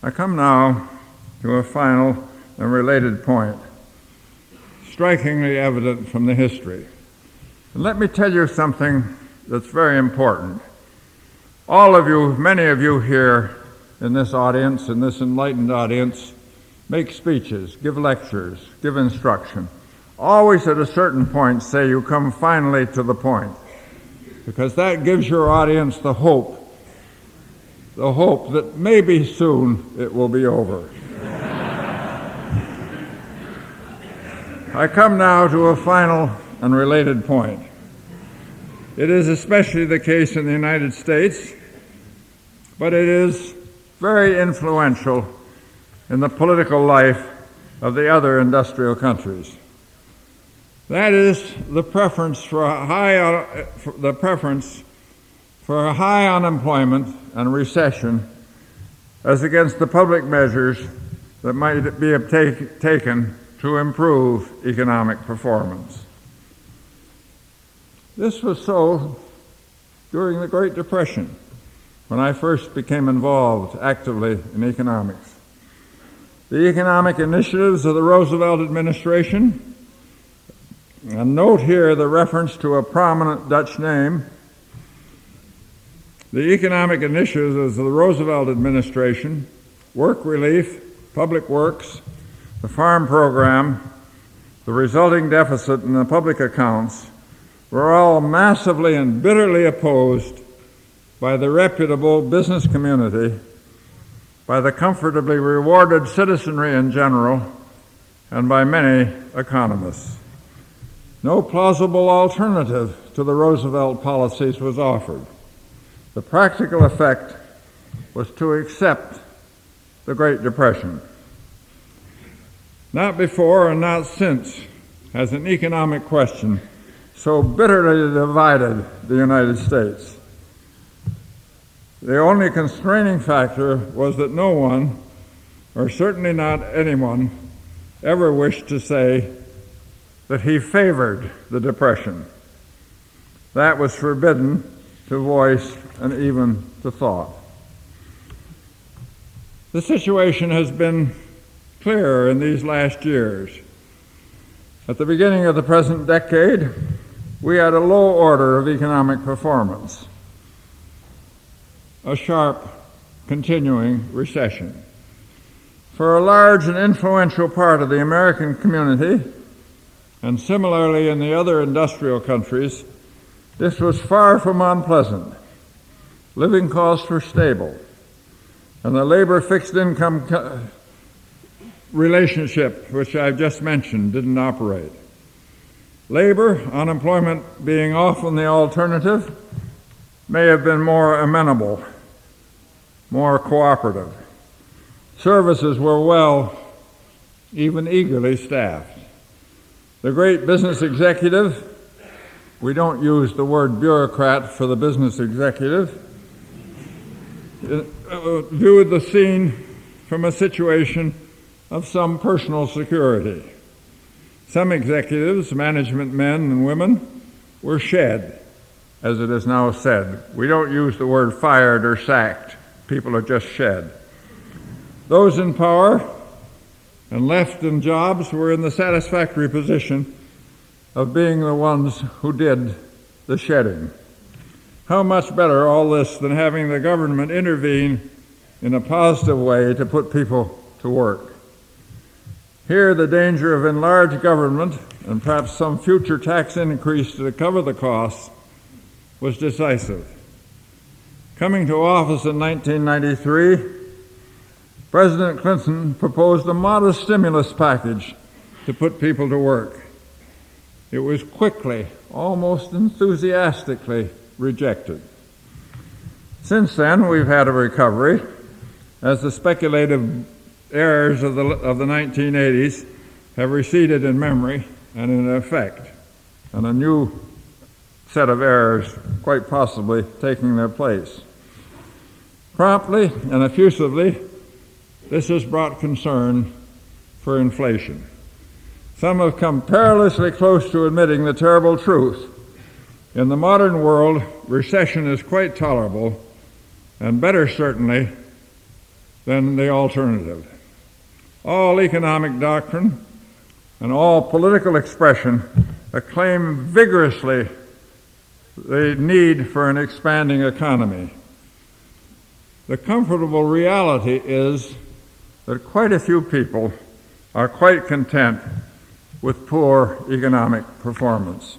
I come now to a final and related point, strikingly evident from the history. And let me tell you something that's very important. All of you, many of you here in this audience, in this enlightened audience, make speeches, give lectures, give instruction. Always at a certain point say you come finally to the point, because that gives your audience the hope that maybe soon it will be over. I come now to a final and related point. It is especially the case in the United States, but it is very influential in the political life of the other industrial countries. That is the preference for a high unemployment and recession as against the public measures that might be taken to improve economic performance. This was so during the Great Depression, when I first became involved actively in economics. The economic initiatives of the Roosevelt administration, and note here the reference to a prominent Dutch name, the economic initiatives of the Roosevelt administration, work relief, public works, the farm program, the resulting deficit in the public accounts, were all massively and bitterly opposed by the reputable business community, by the comfortably rewarded citizenry in general, and by many economists. No plausible alternative to the Roosevelt policies was offered. The practical effect was to accept the Great Depression. Not before and not since has an economic question so bitterly divided the United States. The only constraining factor was that no one, or certainly not anyone, ever wished to say that he favored the Depression. That was forbidden to voice and even to thought. The situation has been clearer in these last years. At the beginning of the present decade, we had a low order of economic performance, a sharp, continuing recession. For a large and influential part of the American community, and similarly in the other industrial countries, this was far from unpleasant. Living costs were stable, and the labor-fixed income relationship, which I've just mentioned, didn't operate. Labor, unemployment being often the alternative, may have been more amenable, more cooperative. Services were well, even eagerly staffed. The great business executive, we don't use the word bureaucrat for the business executive, viewed the scene from a situation of some personal security. Some executives, management men and women, were shed, as it is now said. We don't use the word fired or sacked. People are just shed. Those in power and left in jobs were in the satisfactory position of being the ones who did the shedding. How much better all this than having the government intervene in a positive way to put people to work. Here, the danger of enlarged government and perhaps some future tax increase to cover the costs was decisive. Coming to office in 1993, President Clinton proposed a modest stimulus package to put people to work. It was quickly, almost enthusiastically, rejected. Since then, we've had a recovery as the speculative errors of the 1980s have receded in memory and in effect, and a new set of errors quite possibly taking their place. Promptly and effusively, this has brought concern for inflation. Some have come perilously close to admitting the terrible truth. In the modern world, recession is quite tolerable, and better certainly than the alternative. All economic doctrine and all political expression acclaim vigorously the need for an expanding economy. The comfortable reality is that quite a few people are quite content with poor economic performance.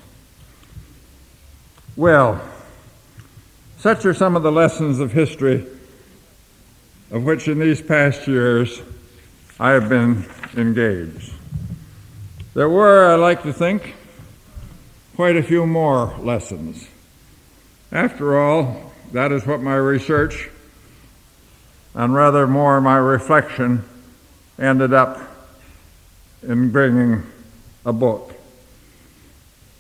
Well, such are some of the lessons of history of which in these past years I have been engaged. There were, I like to think, quite a few more lessons. After all, that is what my research, and rather more my reflection, ended up in bringing a book.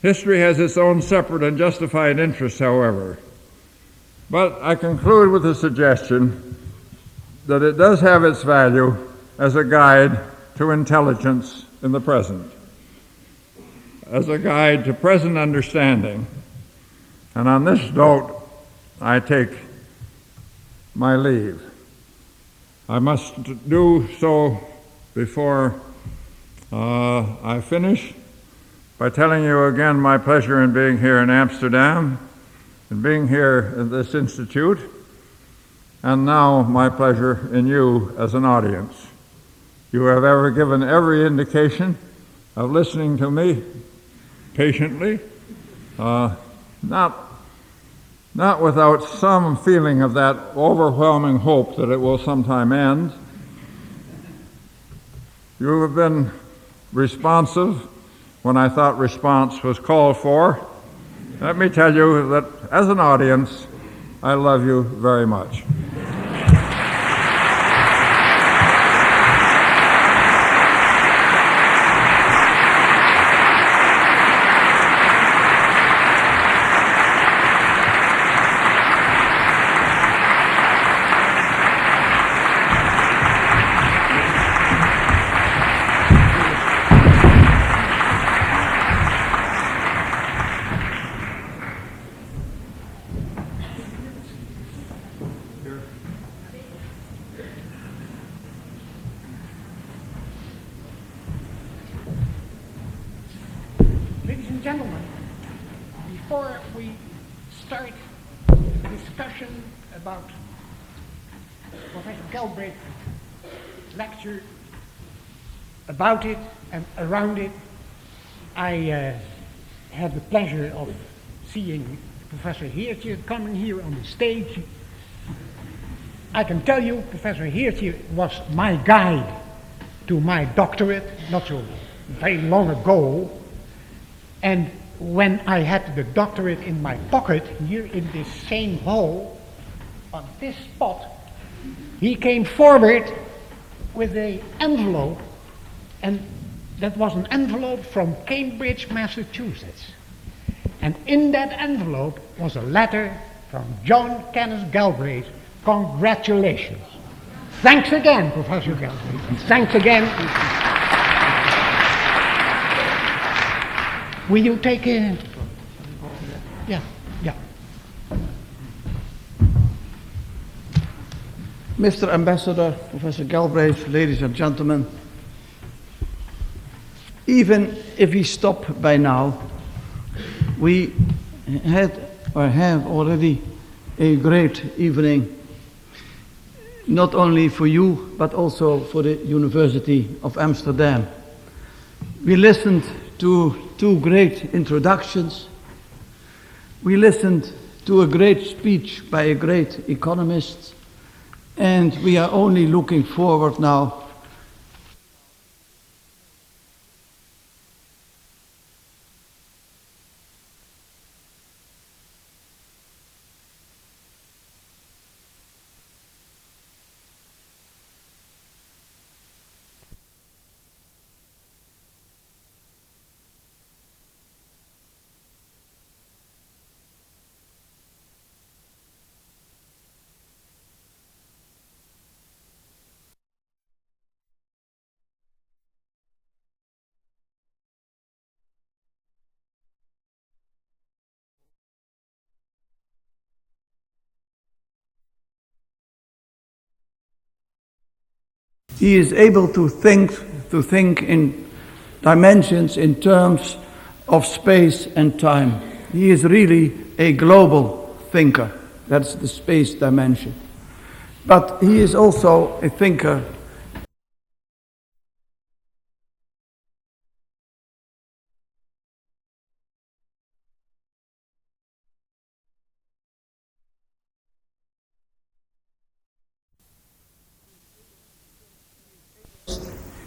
History has its own separate and justified interests, however. But I conclude with the suggestion that it does have its value as a guide to intelligence in the present, as a guide to present understanding. And on this note, I take my leave. I must do so before I finish by telling you again my pleasure in being here in Amsterdam and being here at this institute, and now my pleasure in you as an audience. You have ever given every indication of listening to me patiently, not without some feeling of that overwhelming hope that it will sometime end. You have been responsive when I thought response was called for. Let me tell you that as an audience, I love you very much. Ladies and gentlemen, before we start the discussion about Professor Galbraith's lecture, about it and around it, I had the pleasure of seeing Professor Heertje coming here on the stage. I can tell you, Professor Heertje was my guide to my doctorate not so very long ago. And when I had the doctorate in my pocket, here in this same hall, on this spot, he came forward with an envelope, and that was an envelope from Cambridge, Massachusetts. And in that envelope was a letter from John Kenneth Galbraith. Congratulations. Thanks again, Professor Galbraith. And thanks again. Will you take a... Yeah. Mr. Ambassador, Professor Galbraith, ladies and gentlemen, even if we stop by now, we had or have already a great evening, not only for you, but also for the University of Amsterdam. We listened to two great introductions. We listened to a great speech by a great economist, and we are only looking forward now He is able to think in dimensions, in terms of space and time. He is really a global thinker. That's the space dimension. But he is also a thinker.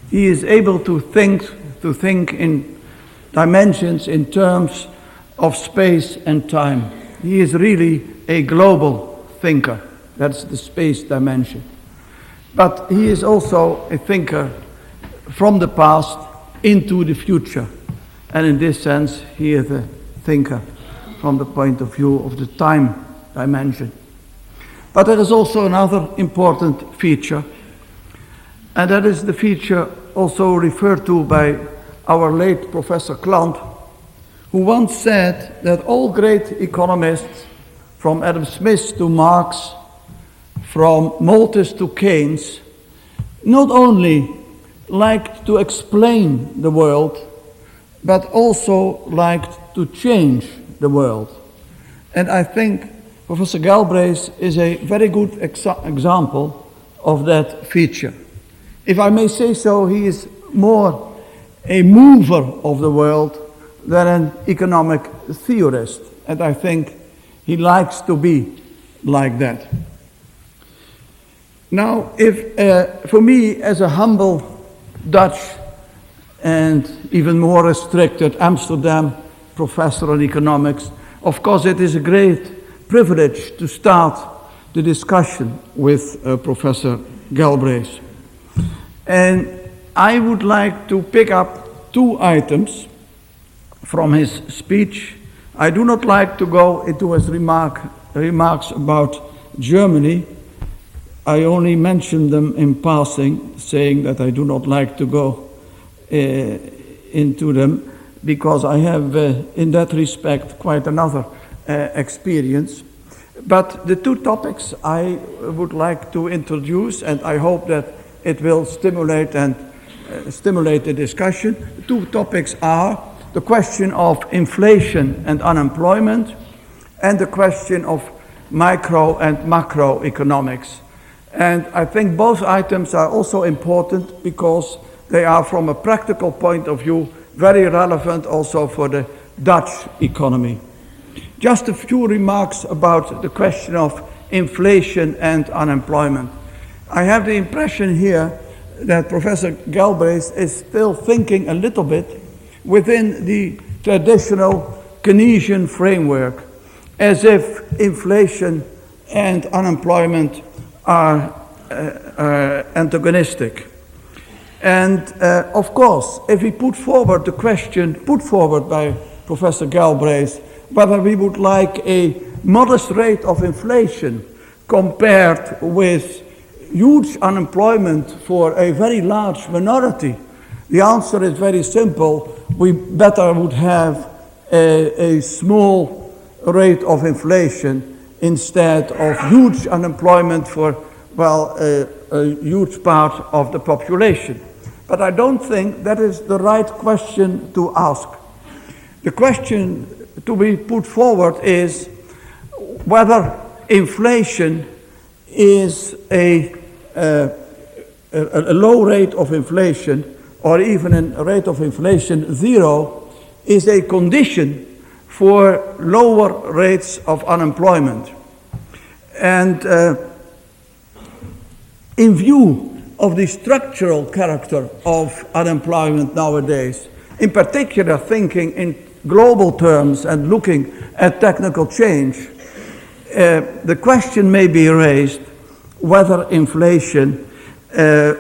He is able to think in dimensions, in terms of space and time. He is really a global thinker. That's the space dimension. But he is also a thinker from the past into the future. And in this sense, he is a thinker from the point of view of the time dimension. But there is also another important feature, and that is the feature also referred to by our late Professor Klant, who once said that all great economists, from Adam Smith to Marx, from Malthus to Keynes, not only liked to explain the world, but also liked to change the world. And I think Professor Galbraith is a very good example of that feature. If I may say so, he is more a mover of the world than an economic theorist. And I think he likes to be like that. Now, if for me, as a humble Dutch and even more restricted Amsterdam professor in economics, of course it is a great privilege to start the discussion with Professor Galbraith. And I would like to pick up two items from his speech. I do not like to go into his remarks about Germany. I only mention them in passing, saying that I do not like to go into them, because I have, in that respect, quite another experience. But the two topics I would like to introduce, and I hope that it will stimulate the discussion. The two topics are the question of inflation and unemployment, and the question of micro and macroeconomics. And I think both items are also important because they are, from a practical point of view, very relevant also for the Dutch economy. Just a few remarks about the question of inflation and unemployment. I have the impression here that Professor Galbraith is still thinking a little bit within the traditional Keynesian framework, as if inflation and unemployment are antagonistic. And of course, if we put forward the question put forward by Professor Galbraith, whether we would like a modest rate of inflation compared with huge unemployment for a very large minority, the answer is very simple. We better would have a small rate of inflation instead of huge unemployment for, well, a huge part of the population. But I don't think that is the right question to ask. The question to be put forward is whether inflation is a low rate of inflation, or even a rate of inflation 0, is a condition for lower rates of unemployment. And in view of the structural character of unemployment nowadays, in particular thinking in global terms and looking at technical change, the question may be raised whether inflation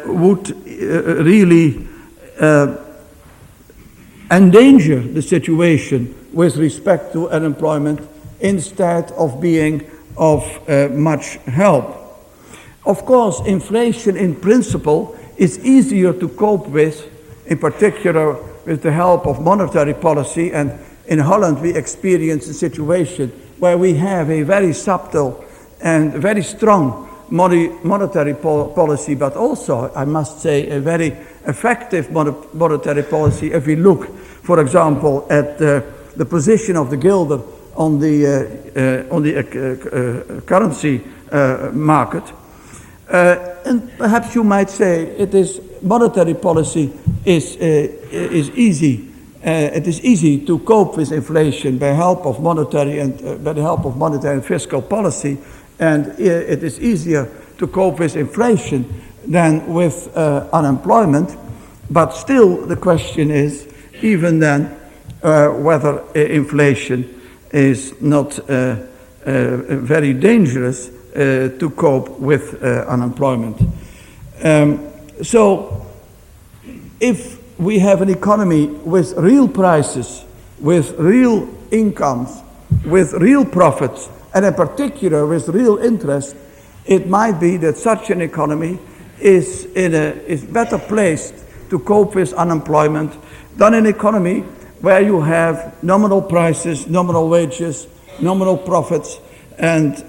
would really endanger the situation with respect to unemployment instead of being of much help. Of course, inflation in principle is easier to cope with, in particular with the help of monetary policy, and in Holland we experience a situation where we have a very subtle and very strong monetary policy, but also, I must say, a very effective monetary policy if we look, for example, at the position of the guilder on the currency market. And perhaps you might say it is monetary policy is easy. It is easy to cope with inflation by help of monetary and fiscal policy, and it is easier to cope with inflation than with unemployment. But still, the question is, even then, whether inflation is not very dangerous to cope with unemployment. So, if we have an economy with real prices, with real incomes, with real profits, and in particular with real interest, it might be that such an economy is better placed to cope with unemployment than an economy where you have nominal prices, nominal wages, nominal profits, and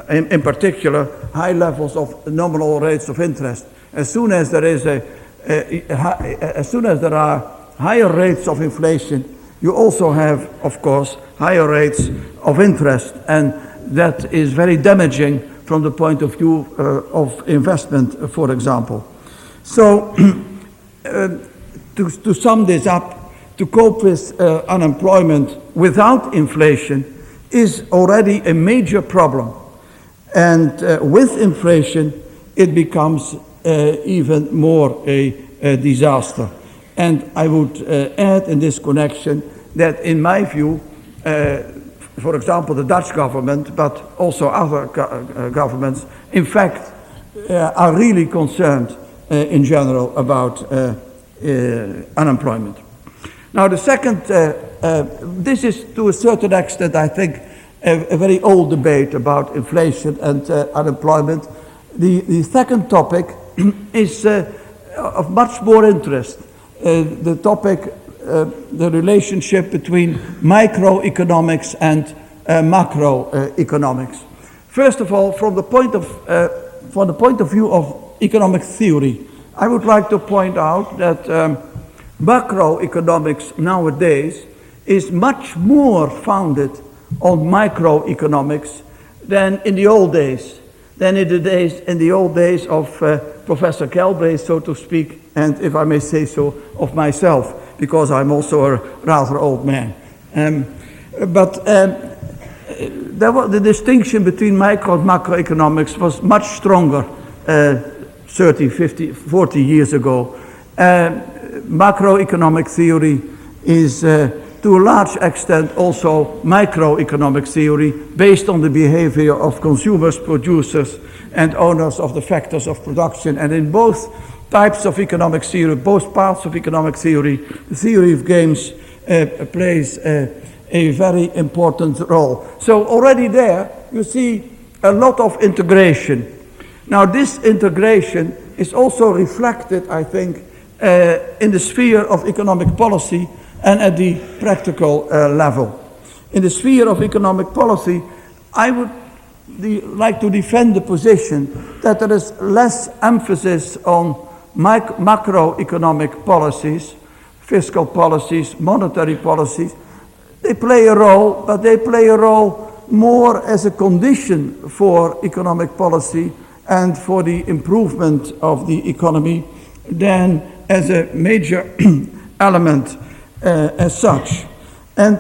in particular high levels of nominal rates of interest. As soon as there are higher rates of inflation, you also have, of course, higher rates of interest, and that is very damaging from the point of view of investment, for example. So, to sum this up, to cope with unemployment without inflation is already a major problem. And with inflation, it becomes even more a disaster. And I would add in this connection that, in my view, for example, the Dutch government, but also other governments, in fact, are really concerned in general about unemployment. Now, the second, this is to a certain extent, I think, a very old debate about inflation and unemployment. The second topic is of much more interest. The topic, the relationship between microeconomics and macroeconomics. First of all, from the point of view of economic theory, I would like to point out that macroeconomics nowadays is much more founded on microeconomics than in the old days, in the old days of Professor Galbraith, so to speak, and if I may say so, of myself, because I'm also a rather old man. But the distinction between micro and macroeconomics was much stronger 30, 50, 40 years ago. Macroeconomic theory is to a large extent also microeconomic theory based on the behavior of consumers, producers, and owners of the factors of production. And in both types of economic theory, both parts of economic theory, the theory of games plays a very important role. So already there you see a lot of integration. Now this integration is also reflected, I think, in the sphere of economic policy and at the practical level. In the sphere of economic policy, I would like to defend the position that there is less emphasis on macroeconomic policies, fiscal policies, monetary policies. They play a role, but they play a role more as a condition for economic policy and for the improvement of the economy than as a major element as such. And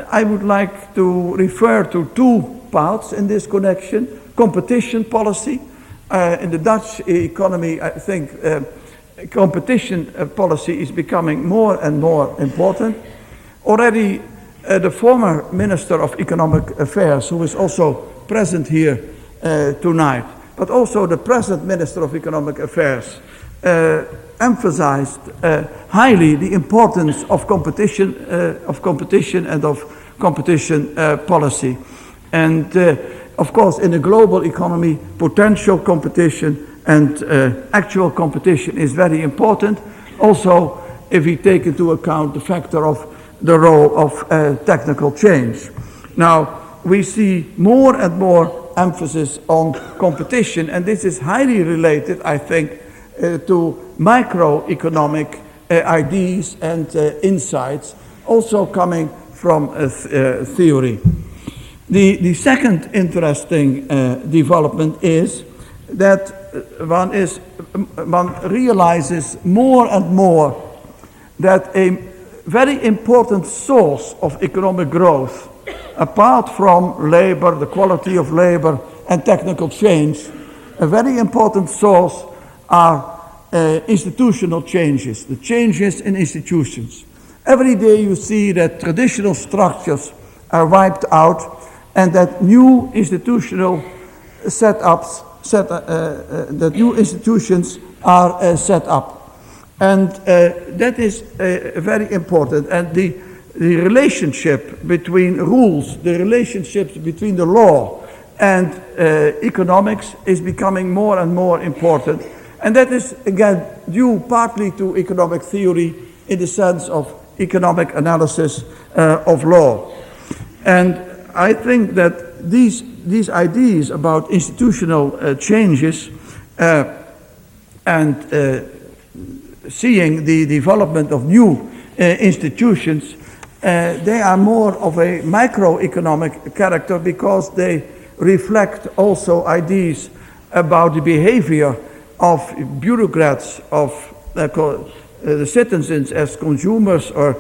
I would like to refer to two parts in this connection. Competition policy. In the Dutch economy, I think competition policy is becoming more and more important. Already the former Minister of Economic Affairs, who is also present here tonight, but also the present Minister of Economic Affairs, emphasized highly the importance of competition and of competition policy. And of course, in a global economy, potential competition and actual competition is very important. Also, if we take into account the factor of the role of technical change. Now, we see more and more emphasis on competition, and this is highly related, I think, to microeconomic ideas and insights, also coming from theory. The second interesting development is that one realizes more and more that a very important source of economic growth, apart from labor, the quality of labor, and technical change, a very important source are institutional changes, the changes in institutions. Every day you see that traditional structures are wiped out and that new institutional that new institutions are set up. And that is very important. And the relationship between rules, the relationships between the law and economics is becoming more and more important. And that is, again, due partly to economic theory in the sense of economic analysis of law. And I think that these ideas about institutional changes and seeing the development of new institutions, they are more of a microeconomic character because they reflect also ideas about the behavior of bureaucrats, of the citizens as consumers or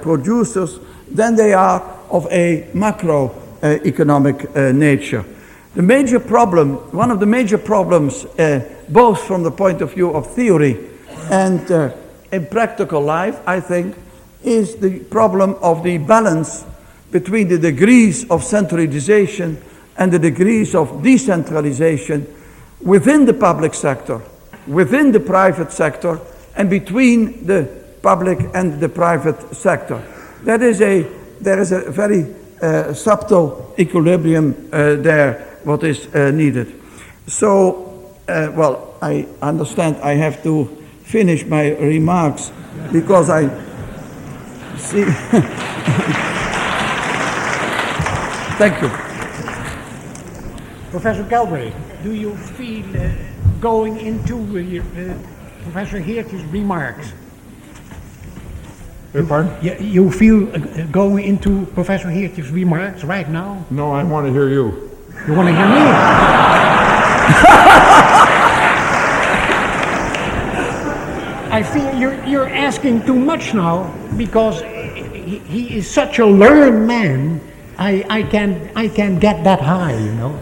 producers, than they are of a macroeconomic nature. The major problem, one of the major problems, both from the point of view of theory and in practical life, I think, is the problem of the balance between the degrees of centralization and the degrees of decentralization within the public sector, within the private sector, and between the public and the private sector. There is a very subtle equilibrium there, what is needed. So, well, I understand I have to finish my remarks because I see. Thank you. Professor Galbraith, do you feel going into Professor Heert's remarks? Pardon? You feel going into Professor Heert's remarks right now? No, I want to hear you. You want to hear me? I feel you're asking too much now because he is such a learned man. I can get that high, you know.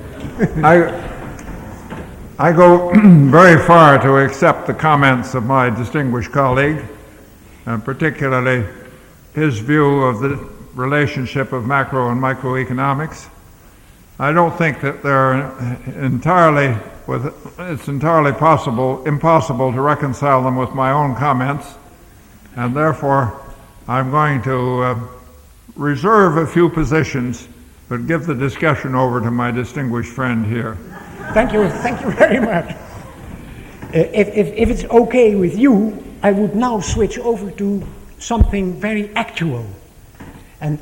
I go very far to accept the comments of my distinguished colleague, and particularly his view of the relationship of macro and microeconomics. I don't think that it's entirely impossible to reconcile them with my own comments, and therefore I'm going to reserve a few positions, but give the discussion over to my distinguished friend here. Thank you very much. If it's okay with you, I would now switch over to something very actual. And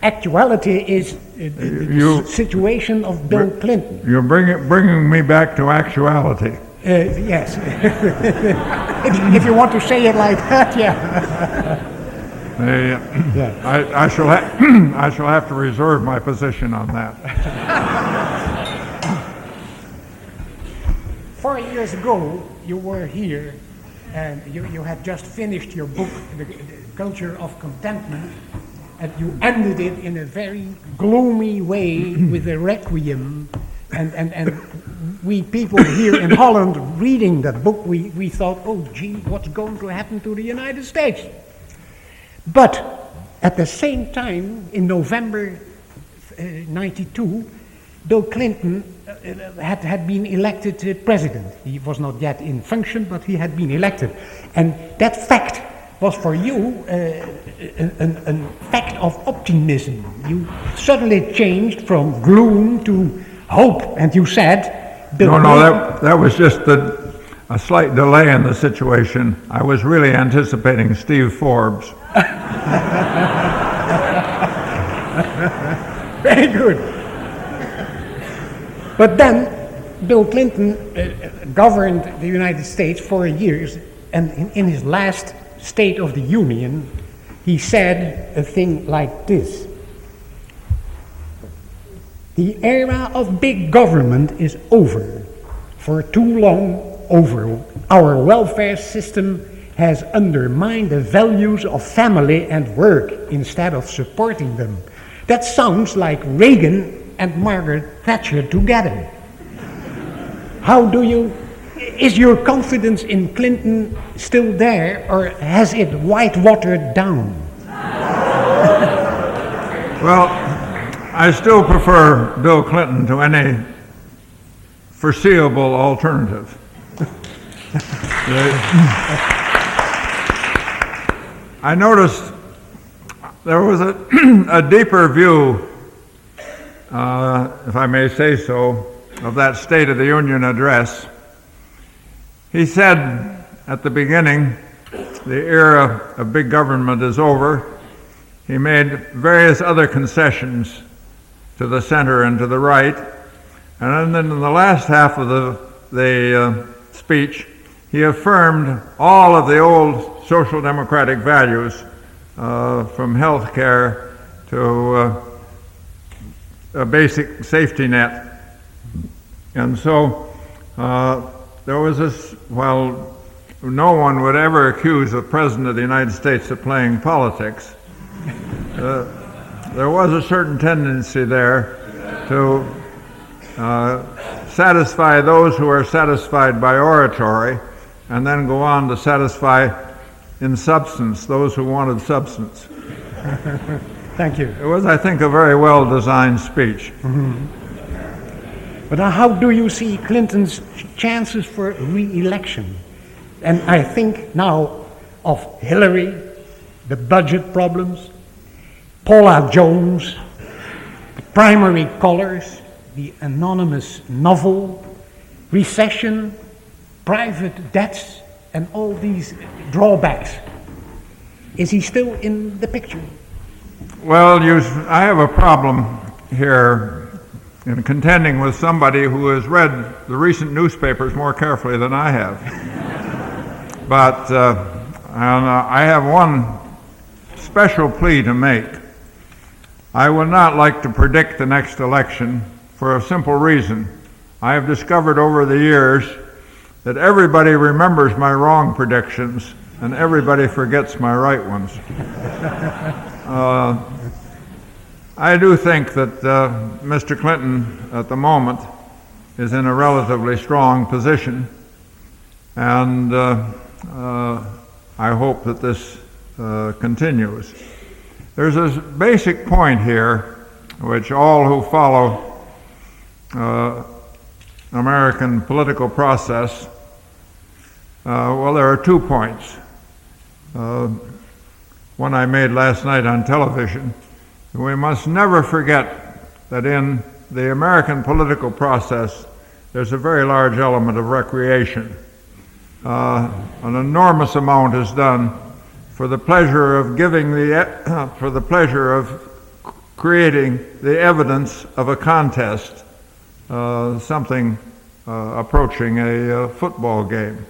actuality is the situation of Bill Clinton. You're bringing me back to actuality. Yes. if you want to say it like that, yeah. I shall have to reserve my position on that. 4 years ago, you were here, and you had just finished your book, The Culture of Contentment, and you ended it in a very gloomy way with a requiem, and we people here in Holland reading that book, we thought, oh gee, what's going to happen to the United States? But at the same time, in November 92, Bill Clinton had been elected president. He was not yet in function, but he had been elected. And that fact was for you a fact of optimism. You suddenly changed from gloom to hope, and you said... that was just a slight delay in the situation. I was really anticipating Steve Forbes. Very good. But then Bill Clinton governed the United States for years, and in his last State of the Union, he said a thing like this: "The era of big government is over. For too long over. Our welfare system has undermined the values of family and work instead of supporting them." That sounds like Reagan and Margaret Thatcher together. Is your confidence in Clinton still there, or has it white-watered down? Well, I still prefer Bill Clinton to any foreseeable alternative. I noticed there was a deeper view, if I may say so, of that State of the Union address. He said at the beginning, the era of big government is over. He made various other concessions to the center and to the right. And then in the last half of the speech, he affirmed all of the old social democratic values, from health care to a basic safety net. And so there was this, while no one would ever accuse a president of the United States of playing politics, there was a certain tendency there to satisfy those who are satisfied by oratory, and then go on to satisfy in substance those who wanted substance. Thank you. It was, I think, a very well-designed speech. Mm-hmm. But how do you see Clinton's chances for re-election? And I think now of Hillary, the budget problems, Paula Jones, the primary colors, the anonymous novel, recession, private debts, and all these drawbacks. Is he still in the picture? Well, I have a problem here in contending with somebody who has read the recent newspapers more carefully than I have. But I have one special plea to make. I would not like to predict the next election for a simple reason. I have discovered over the years that everybody remembers my wrong predictions and everybody forgets my right ones. I do think that Mr. Clinton at the moment is in a relatively strong position, and I hope that this continues. There's a basic point here which all who follow American political process, well, there are 2 points. One I made last night on television. We must never forget that in the American political process, there's a very large element of recreation. An enormous amount is done for the pleasure of for the pleasure of creating the evidence of a contest, something approaching a football game.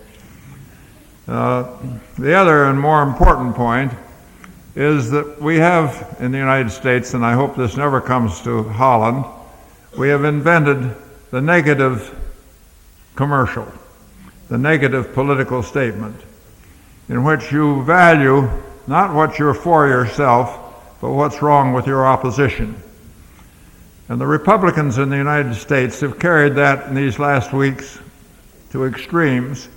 The other and more important point is that we have in the United States, and I hope this never comes to Holland, we have invented the negative commercial, the negative political statement, in which you value not what you're for yourself, but what's wrong with your opposition. And the Republicans in the United States have carried that in these last weeks to extremes,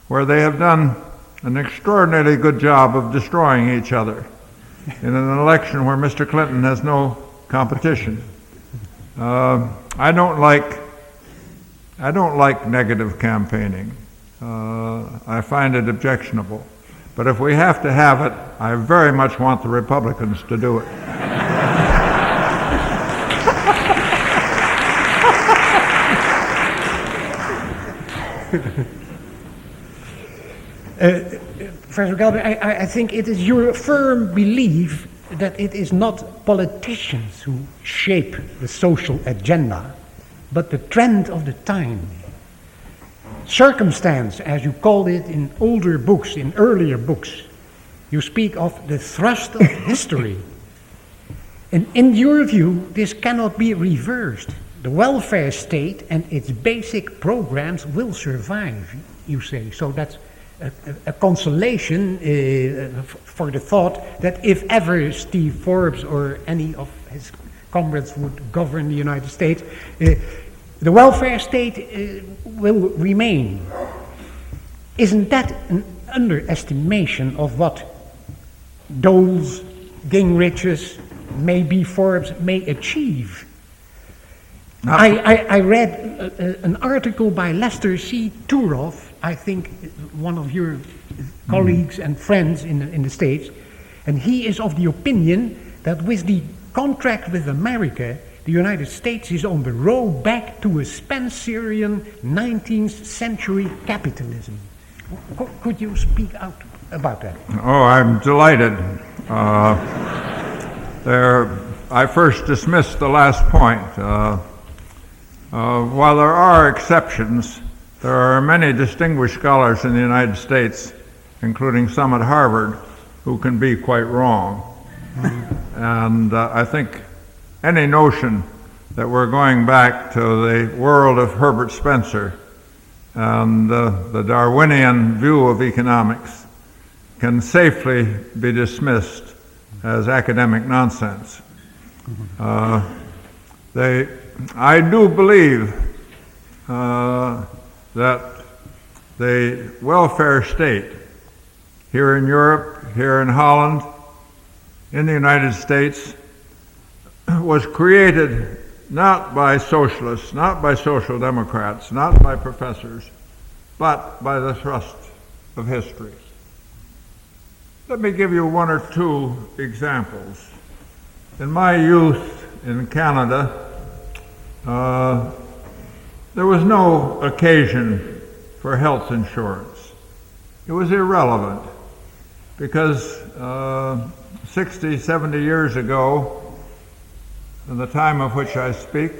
where they have done an extraordinarily good job of destroying each other in an election where Mr. Clinton has no competition. I don't like negative campaigning. I find it objectionable. But if we have to have it, I very much want the Republicans to do it. Professor Galbraith, I think it is your firm belief that it is not politicians who shape the social agenda, but the trend of the time. Circumstance, as you called it in older books, in earlier books, you speak of the thrust of history. And in your view, this cannot be reversed. The welfare state and its basic programs will survive, you say. So that's a consolation for the thought that if ever Steve Forbes or any of his comrades would govern the United States, the welfare state will remain. Isn't that an underestimation of what Doles, Gingriches, maybe Forbes may achieve? I read an article by Lester C. Turoff, I think one of your colleagues and friends in the States, and he is of the opinion that with the contract with America, the United States is on the road back to a Spencerian 19th century capitalism. Could you speak out about that? Oh, I'm delighted. I first dismissed the last point. While there are exceptions, there are many distinguished scholars in the United States, including some at Harvard, who can be quite wrong. And I think any notion that we're going back to the world of Herbert Spencer and the Darwinian view of economics can safely be dismissed as academic nonsense. I do believe that the welfare state here in Europe, here in Holland, in the United States, was created not by socialists, not by social democrats, not by professors, but by the thrust of history. Let me give you one or two examples. In my youth in Canada, there was no occasion for health insurance. It was irrelevant because 60, 70 years ago, in the time of which I speak,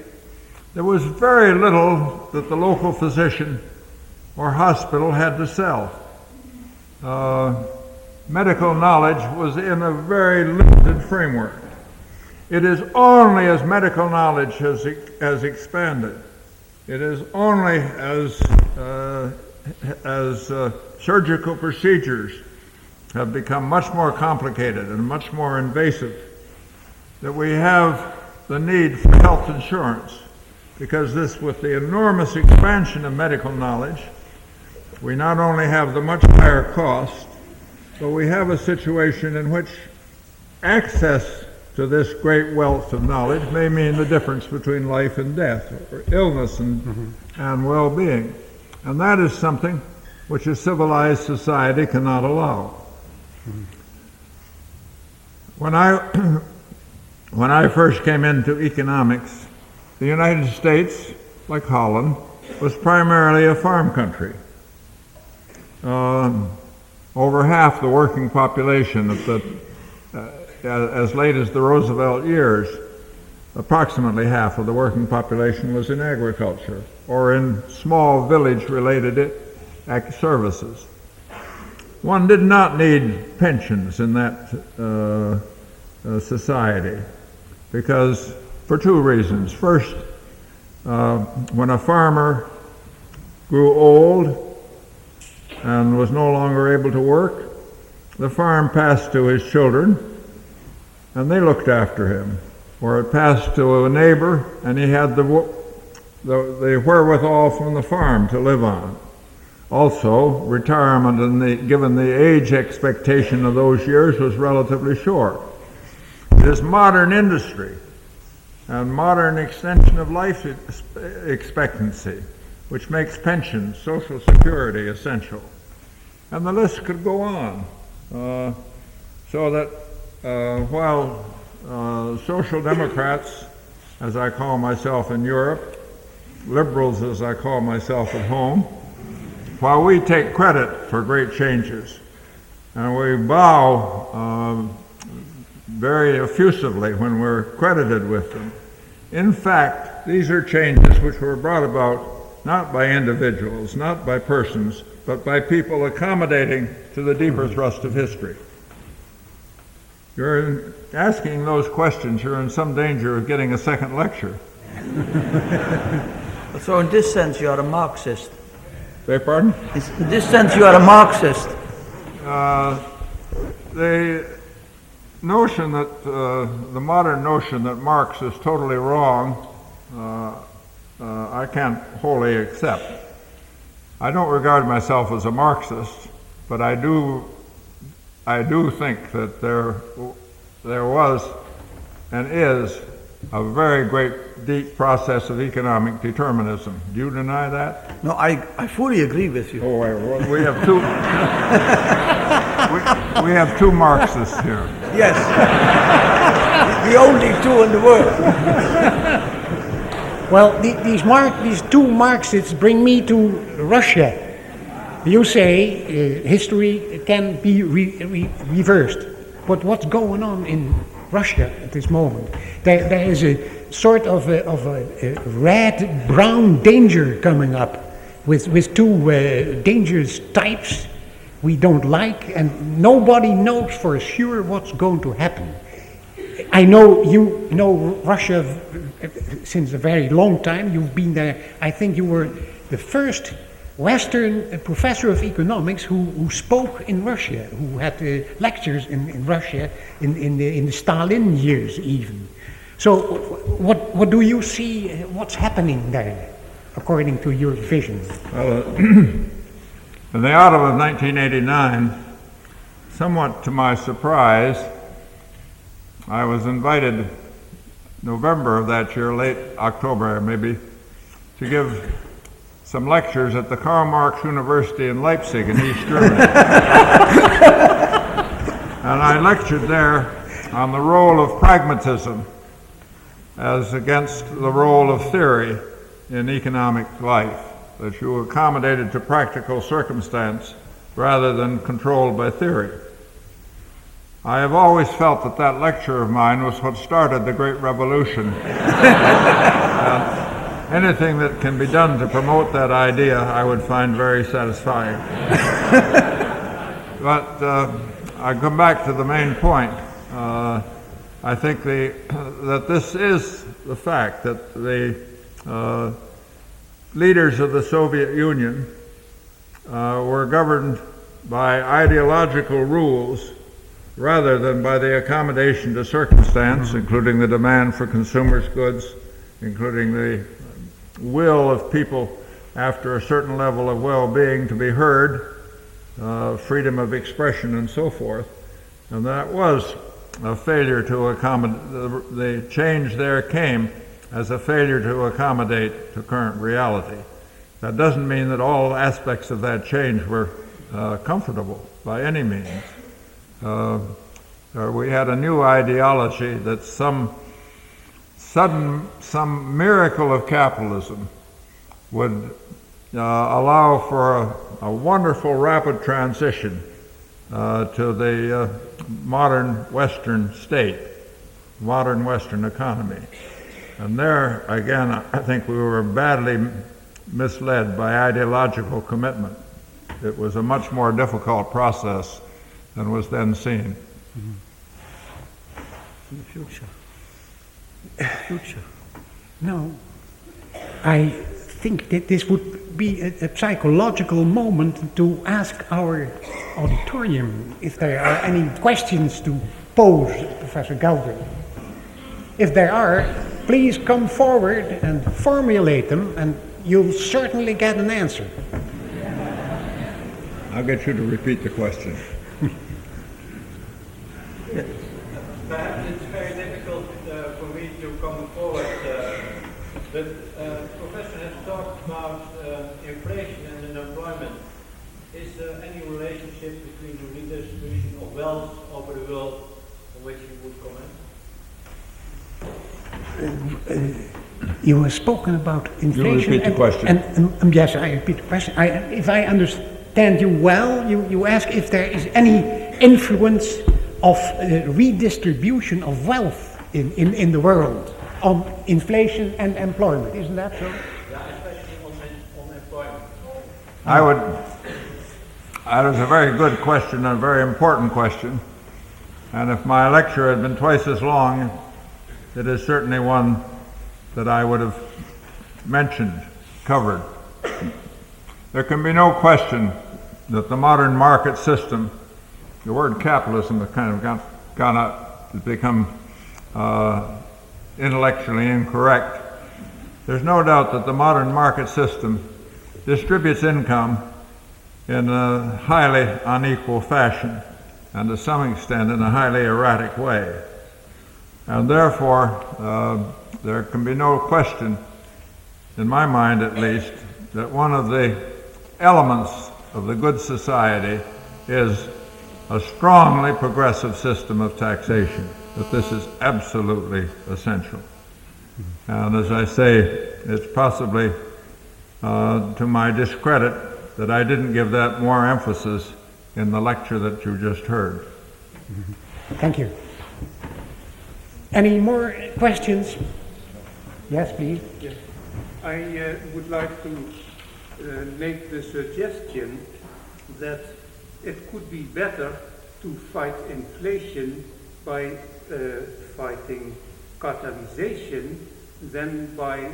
there was very little that the local physician or hospital had to sell. Medical knowledge was in a very limited framework. It is only as medical knowledge has expanded, it is only as surgical procedures have become much more complicated and much more invasive that we have the need for health insurance, because with the enormous expansion of medical knowledge, we not only have the much higher cost, but we have a situation in which access to this great wealth of knowledge may mean the difference between life and death, or illness and well-being. And that is something which a civilized society cannot allow. When I first came into economics, the United States, like Holland, was primarily a farm country. Over half the working population as late as the Roosevelt years, approximately half of the working population was in agriculture or in small village-related services. One did not need pensions in that society because, for two reasons. First, when a farmer grew old and was no longer able to work, the farm passed to his children, and they looked after him. Or it passed to a neighbor, and he had the wherewithal from the farm to live on. Also, retirement, given the age expectation of those years, was relatively short. It is modern industry and modern extension of life expectancy which makes pensions, Social Security, essential. And the list could go on. So that while social democrats, as I call myself in Europe, liberals as I call myself at home, while we take credit for great changes and we bow very effusively when we're credited with them, in fact, these are changes which were brought about not by individuals, not by persons, but by people accommodating to the deeper thrust of history. You're asking those questions, you're in some danger of getting a second lecture. So in this sense, you are a Marxist. Beg pardon? In this sense, you are a Marxist. The notion that, the modern notion that Marx is totally wrong, I can't wholly accept. I don't regard myself as a Marxist, but I do think that there was and is a very great deep process of economic determinism. Do you deny that? No, I fully agree with you. Oh, well, we have two. we have two Marxists here. Yes. The only two in the world. Well, these two Marxists bring me to Russia. You say history can be reversed, but what's going on in Russia at this moment? There is a sort of a red-brown danger coming up with two dangerous types we don't like, and nobody knows for sure what's going to happen. I know you know Russia since a very long time. You've been there. I think you were the first Western professor of economics who spoke in Russia, who had lectures in Russia in the Stalin years even. So what do you see, what's happening there, according to your vision? Well, in the autumn of 1989, somewhat to my surprise, I was invited November of that year, late October maybe, to give some lectures at the Karl Marx University in Leipzig in East Germany. And I lectured there on the role of pragmatism as against the role of theory in economic life, that you accommodated to practical circumstance rather than controlled by theory. I have always felt that that lecture of mine was what started the Great Revolution. Anything that can be done to promote that idea, I would find very satisfying. But I come back to the main point. I think that this is the fact that the leaders of the Soviet Union were governed by ideological rules rather than by the accommodation to circumstance, including the demand for consumers' goods, including the will of people after a certain level of well-being to be heard, freedom of expression and so forth. And that was a failure to accommodate, the change there came as a failure to accommodate to current reality. That doesn't mean that all aspects of that change were comfortable by any means. We had a new ideology that some miracle of capitalism would allow for a wonderful rapid transition to the modern Western state, modern Western economy. And there, again, I think we were badly misled by ideological commitment. It was a much more difficult process than was then seen. In the future. No, I think that this would be a psychological moment to ask our auditorium if there are any questions to pose, Professor Galbraith. If there are, please come forward and formulate them, and you'll certainly get an answer. I'll get you to repeat the question. Perhaps it's very difficult for me to come forward, but Professor has talked about inflation and unemployment. Is there any relationship between the redistribution of wealth over the world on which you would comment? You have spoken about inflation. You repeat the question. And yes, I repeat the question. If I understand you well, you ask if there is any influence of redistribution of wealth in the world. on inflation and employment. Isn't that so? Yeah, especially on employment. That was a very good question, and a very important question. And if my lecture had been twice as long, it is certainly one that I would have mentioned, covered. There can be no question that the modern market system, the word capitalism has kind of gone up, has become intellectually incorrect. There's no doubt that the modern market system distributes income in a highly unequal fashion, and to some extent in a highly erratic way. And therefore, there can be no question, in my mind at least, that one of the elements of the good society is a strongly progressive system of taxation, that this is absolutely essential. And as I say, it's possibly to my discredit that I didn't give that more emphasis in the lecture that you just heard. Thank you. Any more questions? Yes, please. Yes. I would like to make the suggestion that it could be better to fight inflation by fighting cartelization than by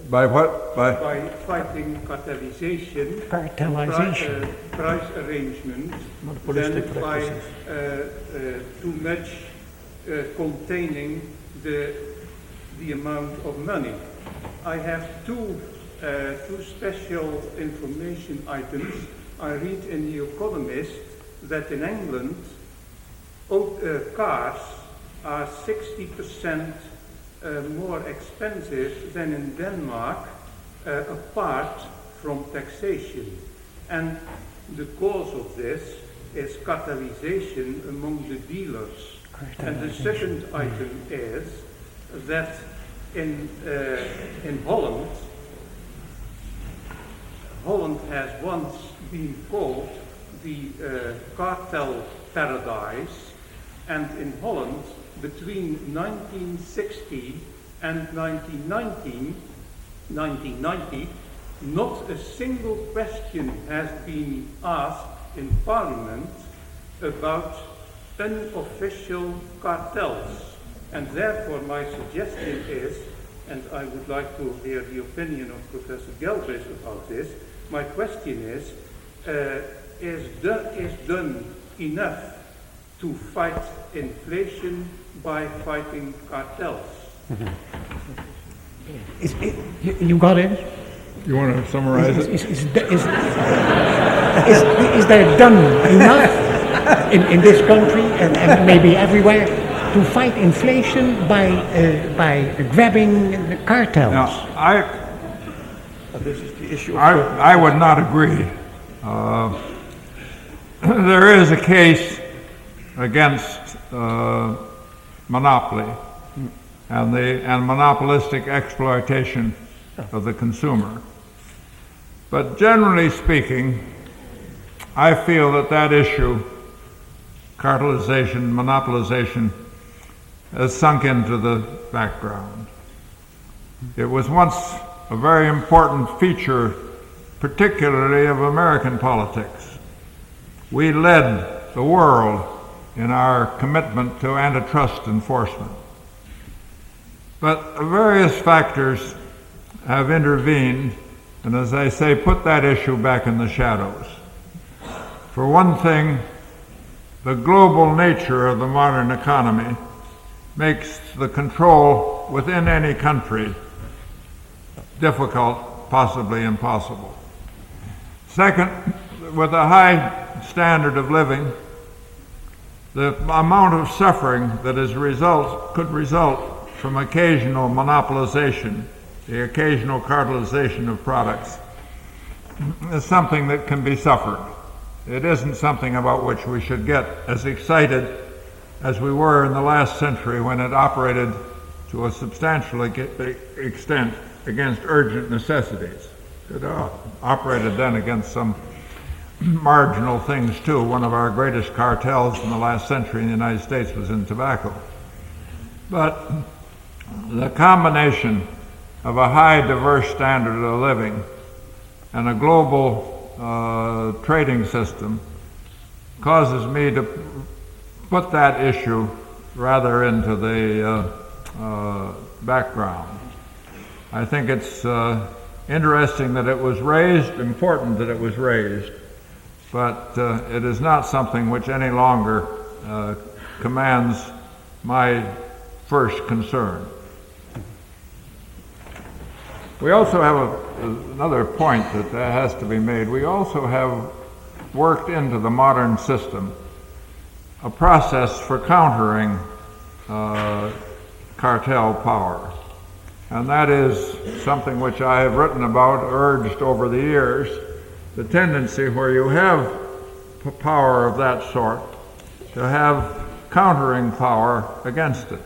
what? by fighting cartelization, price arrangement, than by too much containing the amount of money. I have two special information items. I read in The Economist that in England cars are 60% more expensive than in Denmark, apart from taxation. And the cause of this is cartelization among the dealers. And the second item is that in Holland has once been called the cartel paradise, and in Holland between 1960 and 1990, not a single question has been asked in Parliament about unofficial cartels. And therefore my suggestion is, and I would like to hear the opinion of Professor Galbraith about this, my question is done enough to fight inflation by fighting cartels? You got it? You want to summarize it? Is there done enough in this country and maybe everywhere to fight inflation by grabbing the cartels? Now, I would not agree. There is a case against monopoly and monopolistic exploitation of the consumer. But generally speaking, I feel that issue, cartelization, monopolization, has sunk into the background. It was once a very important feature, particularly of American politics. We led the world in our commitment to antitrust enforcement. But various factors have intervened, and as I say, put that issue back in the shadows. For one thing, the global nature of the modern economy makes the control within any country difficult, possibly impossible. Second, with a high standard of living, the amount of suffering that could result from occasional monopolization, the occasional cartelization of products, is something that can be suffered. It isn't something about which we should get as excited as we were in the last century when it operated to a substantial extent against urgent necessities. It operated then against some marginal things too. One of our greatest cartels in the last century in the United States was in tobacco. But the combination of a high diverse standard of living and a global trading system causes me to put that issue rather into the background. I think it's interesting that it was raised, important that it was raised, but it is not something which any longer commands my first concern. We also have another point that has to be made. We also have worked into the modern system a process for countering cartel power. And that is something which I have written about, urged over the years, the tendency where you have power of that sort to have countering power against it,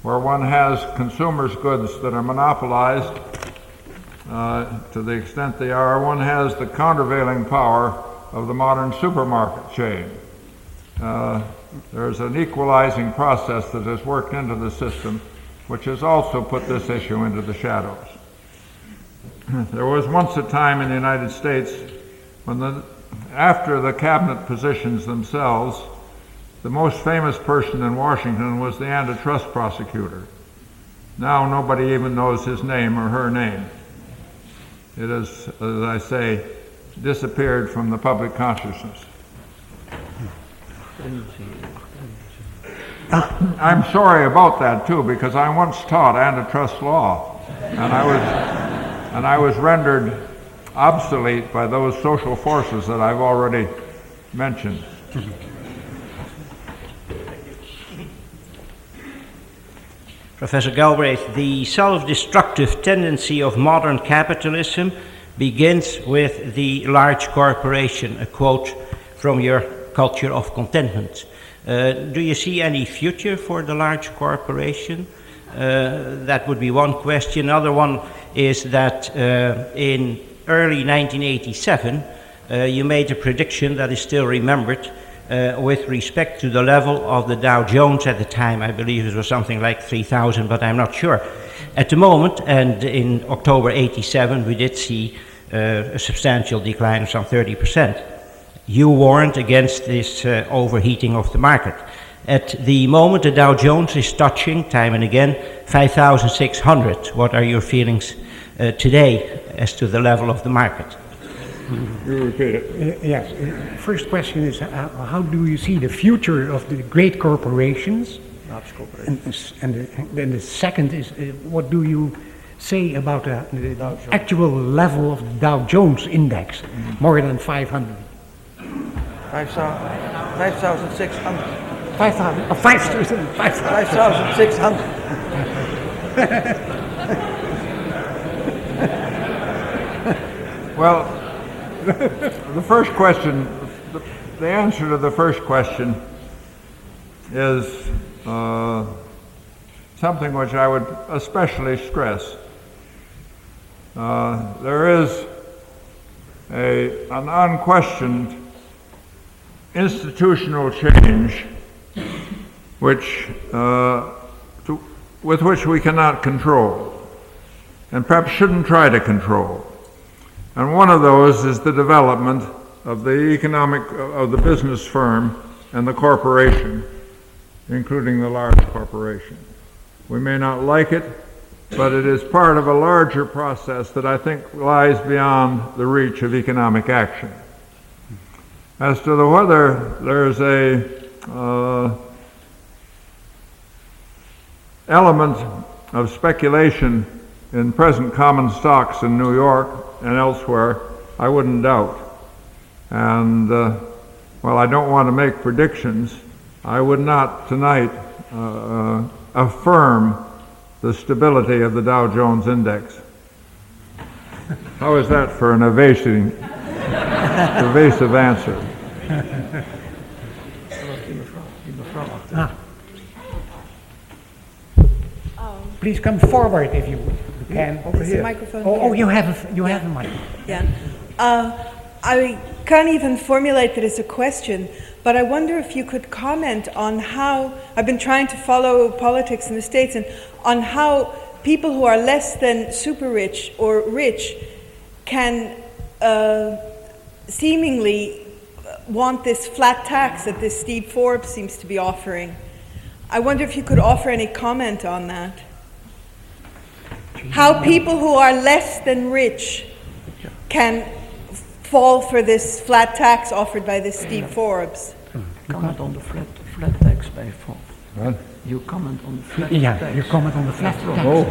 where one has consumers' goods that are monopolized to the extent they are, one has the countervailing power of the modern supermarket chain. There's an equalizing process that has worked into the system, which has also put this issue into the shadows. There was once a time in the United States when after the cabinet positions themselves, the most famous person in Washington was the antitrust prosecutor. Now nobody even knows his name or her name. It has, as I say, disappeared from the public consciousness. I'm sorry about that too, because I once taught antitrust law, and I was rendered obsolete by those social forces that I've already mentioned. Professor Galbraith, the self-destructive tendency of modern capitalism begins with the large corporation, a quote from your Culture of Contentment. Do you see any future for the large corporation? That would be one question. Another one is that in early 1987, you made a prediction that is still remembered with respect to the level of the Dow Jones at the time. I believe it was something like 3,000, but I'm not sure. At the moment, and in October 87, we did see a substantial decline of some 30%. You warned against this overheating of the market. At the moment, the Dow Jones is touching, time and again, 5,600. What are your feelings today as to the level of the market? You repeat it. Yes. First question is, how do you see the future of the great corporations? And then the second is, what do you say about the actual level of the Dow Jones index, more than 500? 5,600. 5,000. 5,600. Well, the first question, the answer to the first question is something which I would especially stress. There is an unquestioned institutional change with which we cannot control, and perhaps shouldn't try to control. And one of those is the development of the business firm and the corporation, including the large corporation. We may not like it, but it is part of a larger process that I think lies beyond the reach of economic action. As to whether there's a element of speculation in present common stocks in New York and elsewhere, I wouldn't doubt. And while I don't want to make predictions, I would not tonight affirm the stability of the Dow Jones Index. How is that for an evasive answer? Please come forward if you can. Is the microphone Oh, here? you have a mic. Yeah. I can't even formulate it as a question, But I wonder if you could comment on how, I've been trying to follow politics in the States, and on how people who are less than super rich or rich can seemingly want this flat tax that this Steve Forbes seems to be offering. I wonder if you could offer any comment on that. How people who are less than rich can fall for this flat tax offered by this Steve Forbes. Comment on the flat tax by Forbes. What? You comment on the flat Yeah, tax. you comment on the flat tax. Oh,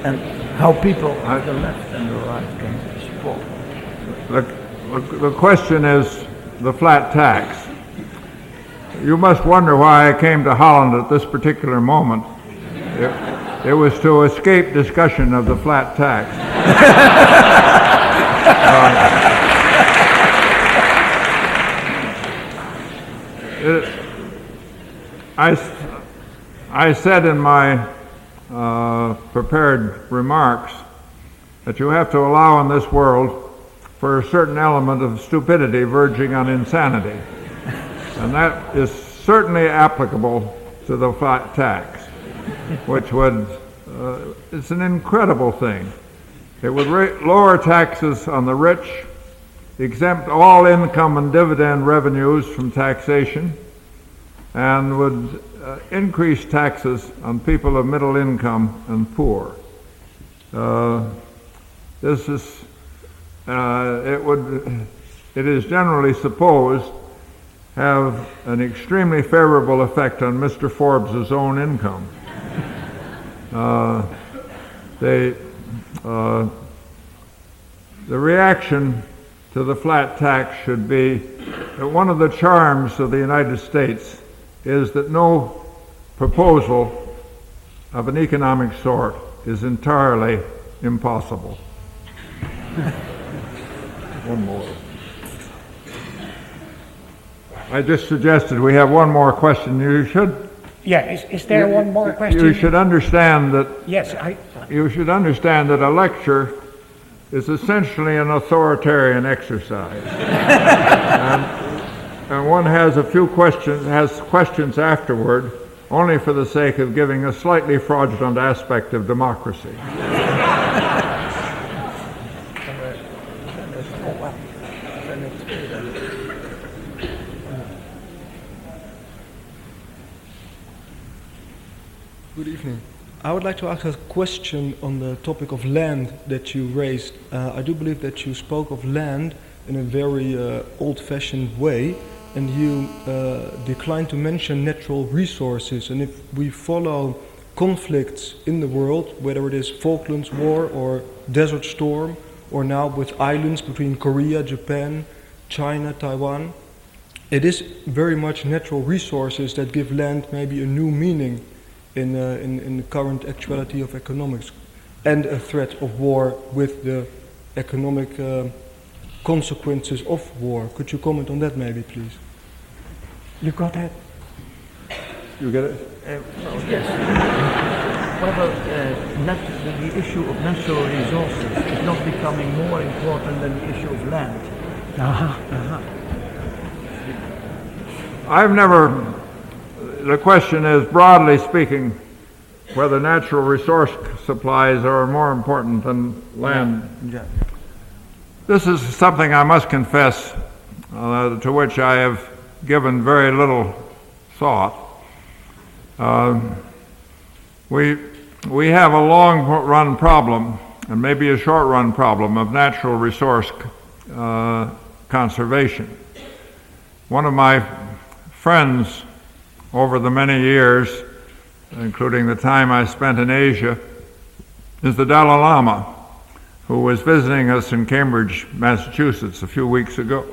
And how people on the left and the right can support. the question is the flat tax. You must wonder why I came to Holland at this particular moment. It was to escape discussion of the flat tax. I said in my prepared remarks that you have to allow in this world for a certain element of stupidity verging on insanity. And that is certainly applicable to the flat tax, which would, it's an incredible thing. It would lower taxes on the rich, exempt all income and dividend revenues from taxation, and would increase taxes on people of middle income and poor. It is generally supposed have an extremely favorable effect on Mr. Forbes' own income. The reaction to the flat tax should be that one of the charms of the United States is that no proposal of an economic sort is entirely impossible. One more. I just suggested we have one more question. You should. Yeah, is there one more question? You should understand that. Yes, You should understand that a lecture is essentially an authoritarian exercise, and one has a few questions afterward, only for the sake of giving a slightly fraudulent aspect of democracy. Good evening. I would like to ask a question on the topic of land that you raised. I do believe that you spoke of land in a very old-fashioned way, and you declined to mention natural resources. And if we follow conflicts in the world, whether it is Falklands War or Desert Storm, or now with islands between Korea, Japan, China, Taiwan, it is very much natural resources that give land maybe a new meaning in the current actuality of economics, and a threat of war with the economic consequences of war. Could you comment on that maybe, please? You got that? You get it? Yes. What about the issue of natural resources is not becoming more important than the issue of land? I've never. The question is, broadly speaking, whether natural resource supplies are more important than land. Yeah. This is something I must confess to which I have given very little thought. We have a long-run problem, and maybe a short-run problem, of natural resource conservation. One of my friends over the many years, including the time I spent in Asia, is the Dalai Lama, who was visiting us in Cambridge, Massachusetts a few weeks ago.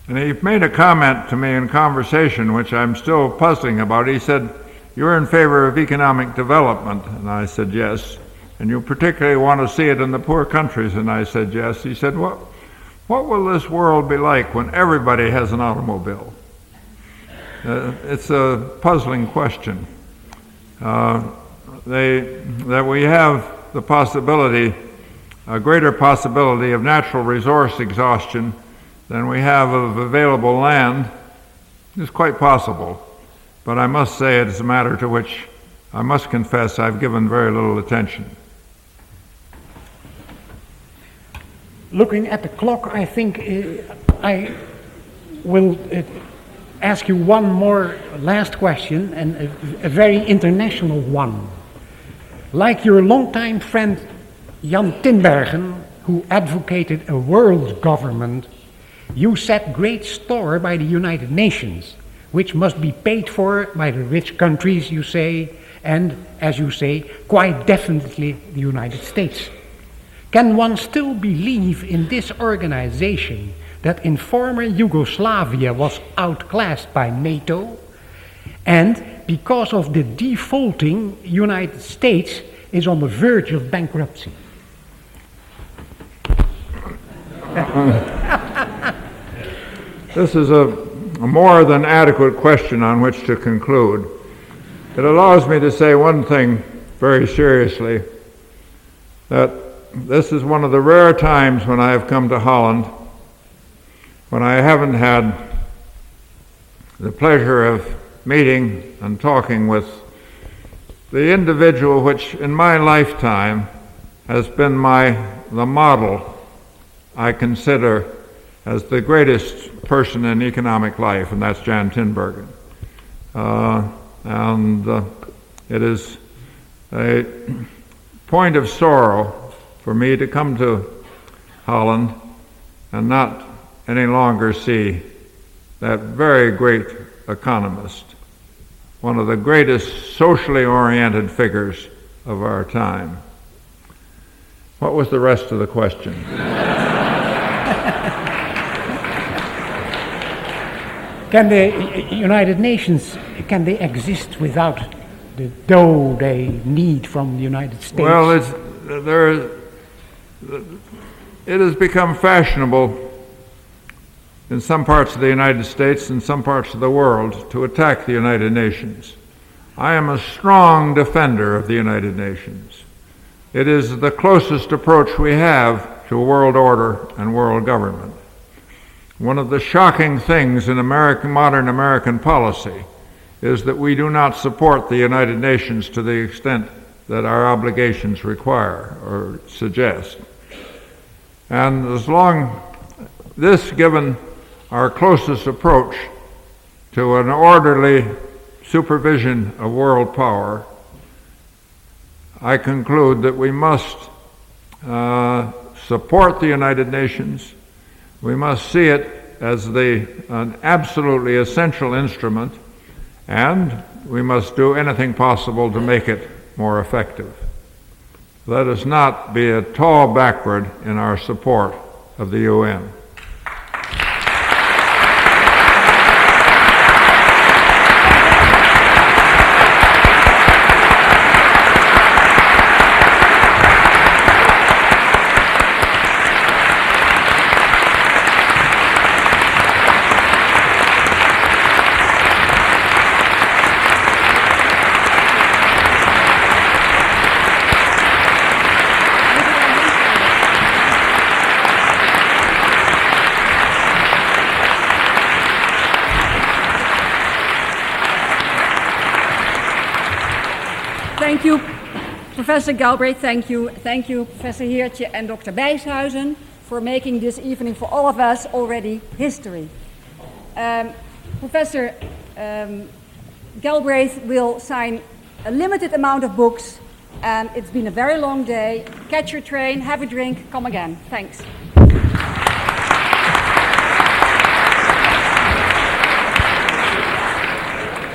And he made a comment to me in conversation, which I'm still puzzling about. He said, "You're in favor of economic development?" And I said, "Yes." "And you particularly want to see it in the poor countries?" And I said, "Yes." He said, what will this world be like when everybody has an automobile?" It's a puzzling question. That we have the possibility, a greater possibility of natural resource exhaustion than we have of available land is quite possible. But I must say it is a matter to which I must confess I've given very little attention. Looking at the clock, I think I will ask you one more last question, and a very international one. Like your longtime friend Jan Tinbergen, who advocated a world government, you set great store by the United Nations, which must be paid for by the rich countries, you say, and, as you say, quite definitely the United States. Can one still believe in this organization that in former Yugoslavia was outclassed by NATO, and because of the defaulting United States is on the verge of bankruptcy? This is a more than adequate question on which to conclude. It allows me to say one thing very seriously, that this is one of the rare times when I have come to Holland when I haven't had the pleasure of meeting and talking with the individual which in my lifetime has been the model I consider as the greatest person in economic life, and that's Jan Tinbergen. It is a point of sorrow for me to come to Holland and not any longer see that very great economist, one of the greatest socially oriented figures of our time. What was the rest of the question? Can the United Nations, can they exist without the dough they need from the United States? Well, it has become fashionable in some parts of the United States and some parts of the world to attack the United Nations. I am a strong defender of the United Nations. It is the closest approach we have to world order and world government. One of the shocking things in modern American policy is that we do not support the United Nations to the extent that our obligations require or suggest. And as long this, given our closest approach to an orderly supervision of world power, I conclude that we must support the United Nations. We must see it as an absolutely essential instrument, and we must do anything possible to make it more effective. Let us not be at all backward in our support of the UN. Thank you, Professor Galbraith. Thank you, Professor Heertje and Dr. Bijshuizen, for making this evening for all of us already history. Professor Galbraith will sign a limited amount of books, and it's been a very long day. Catch your train, have a drink, come again. Thanks.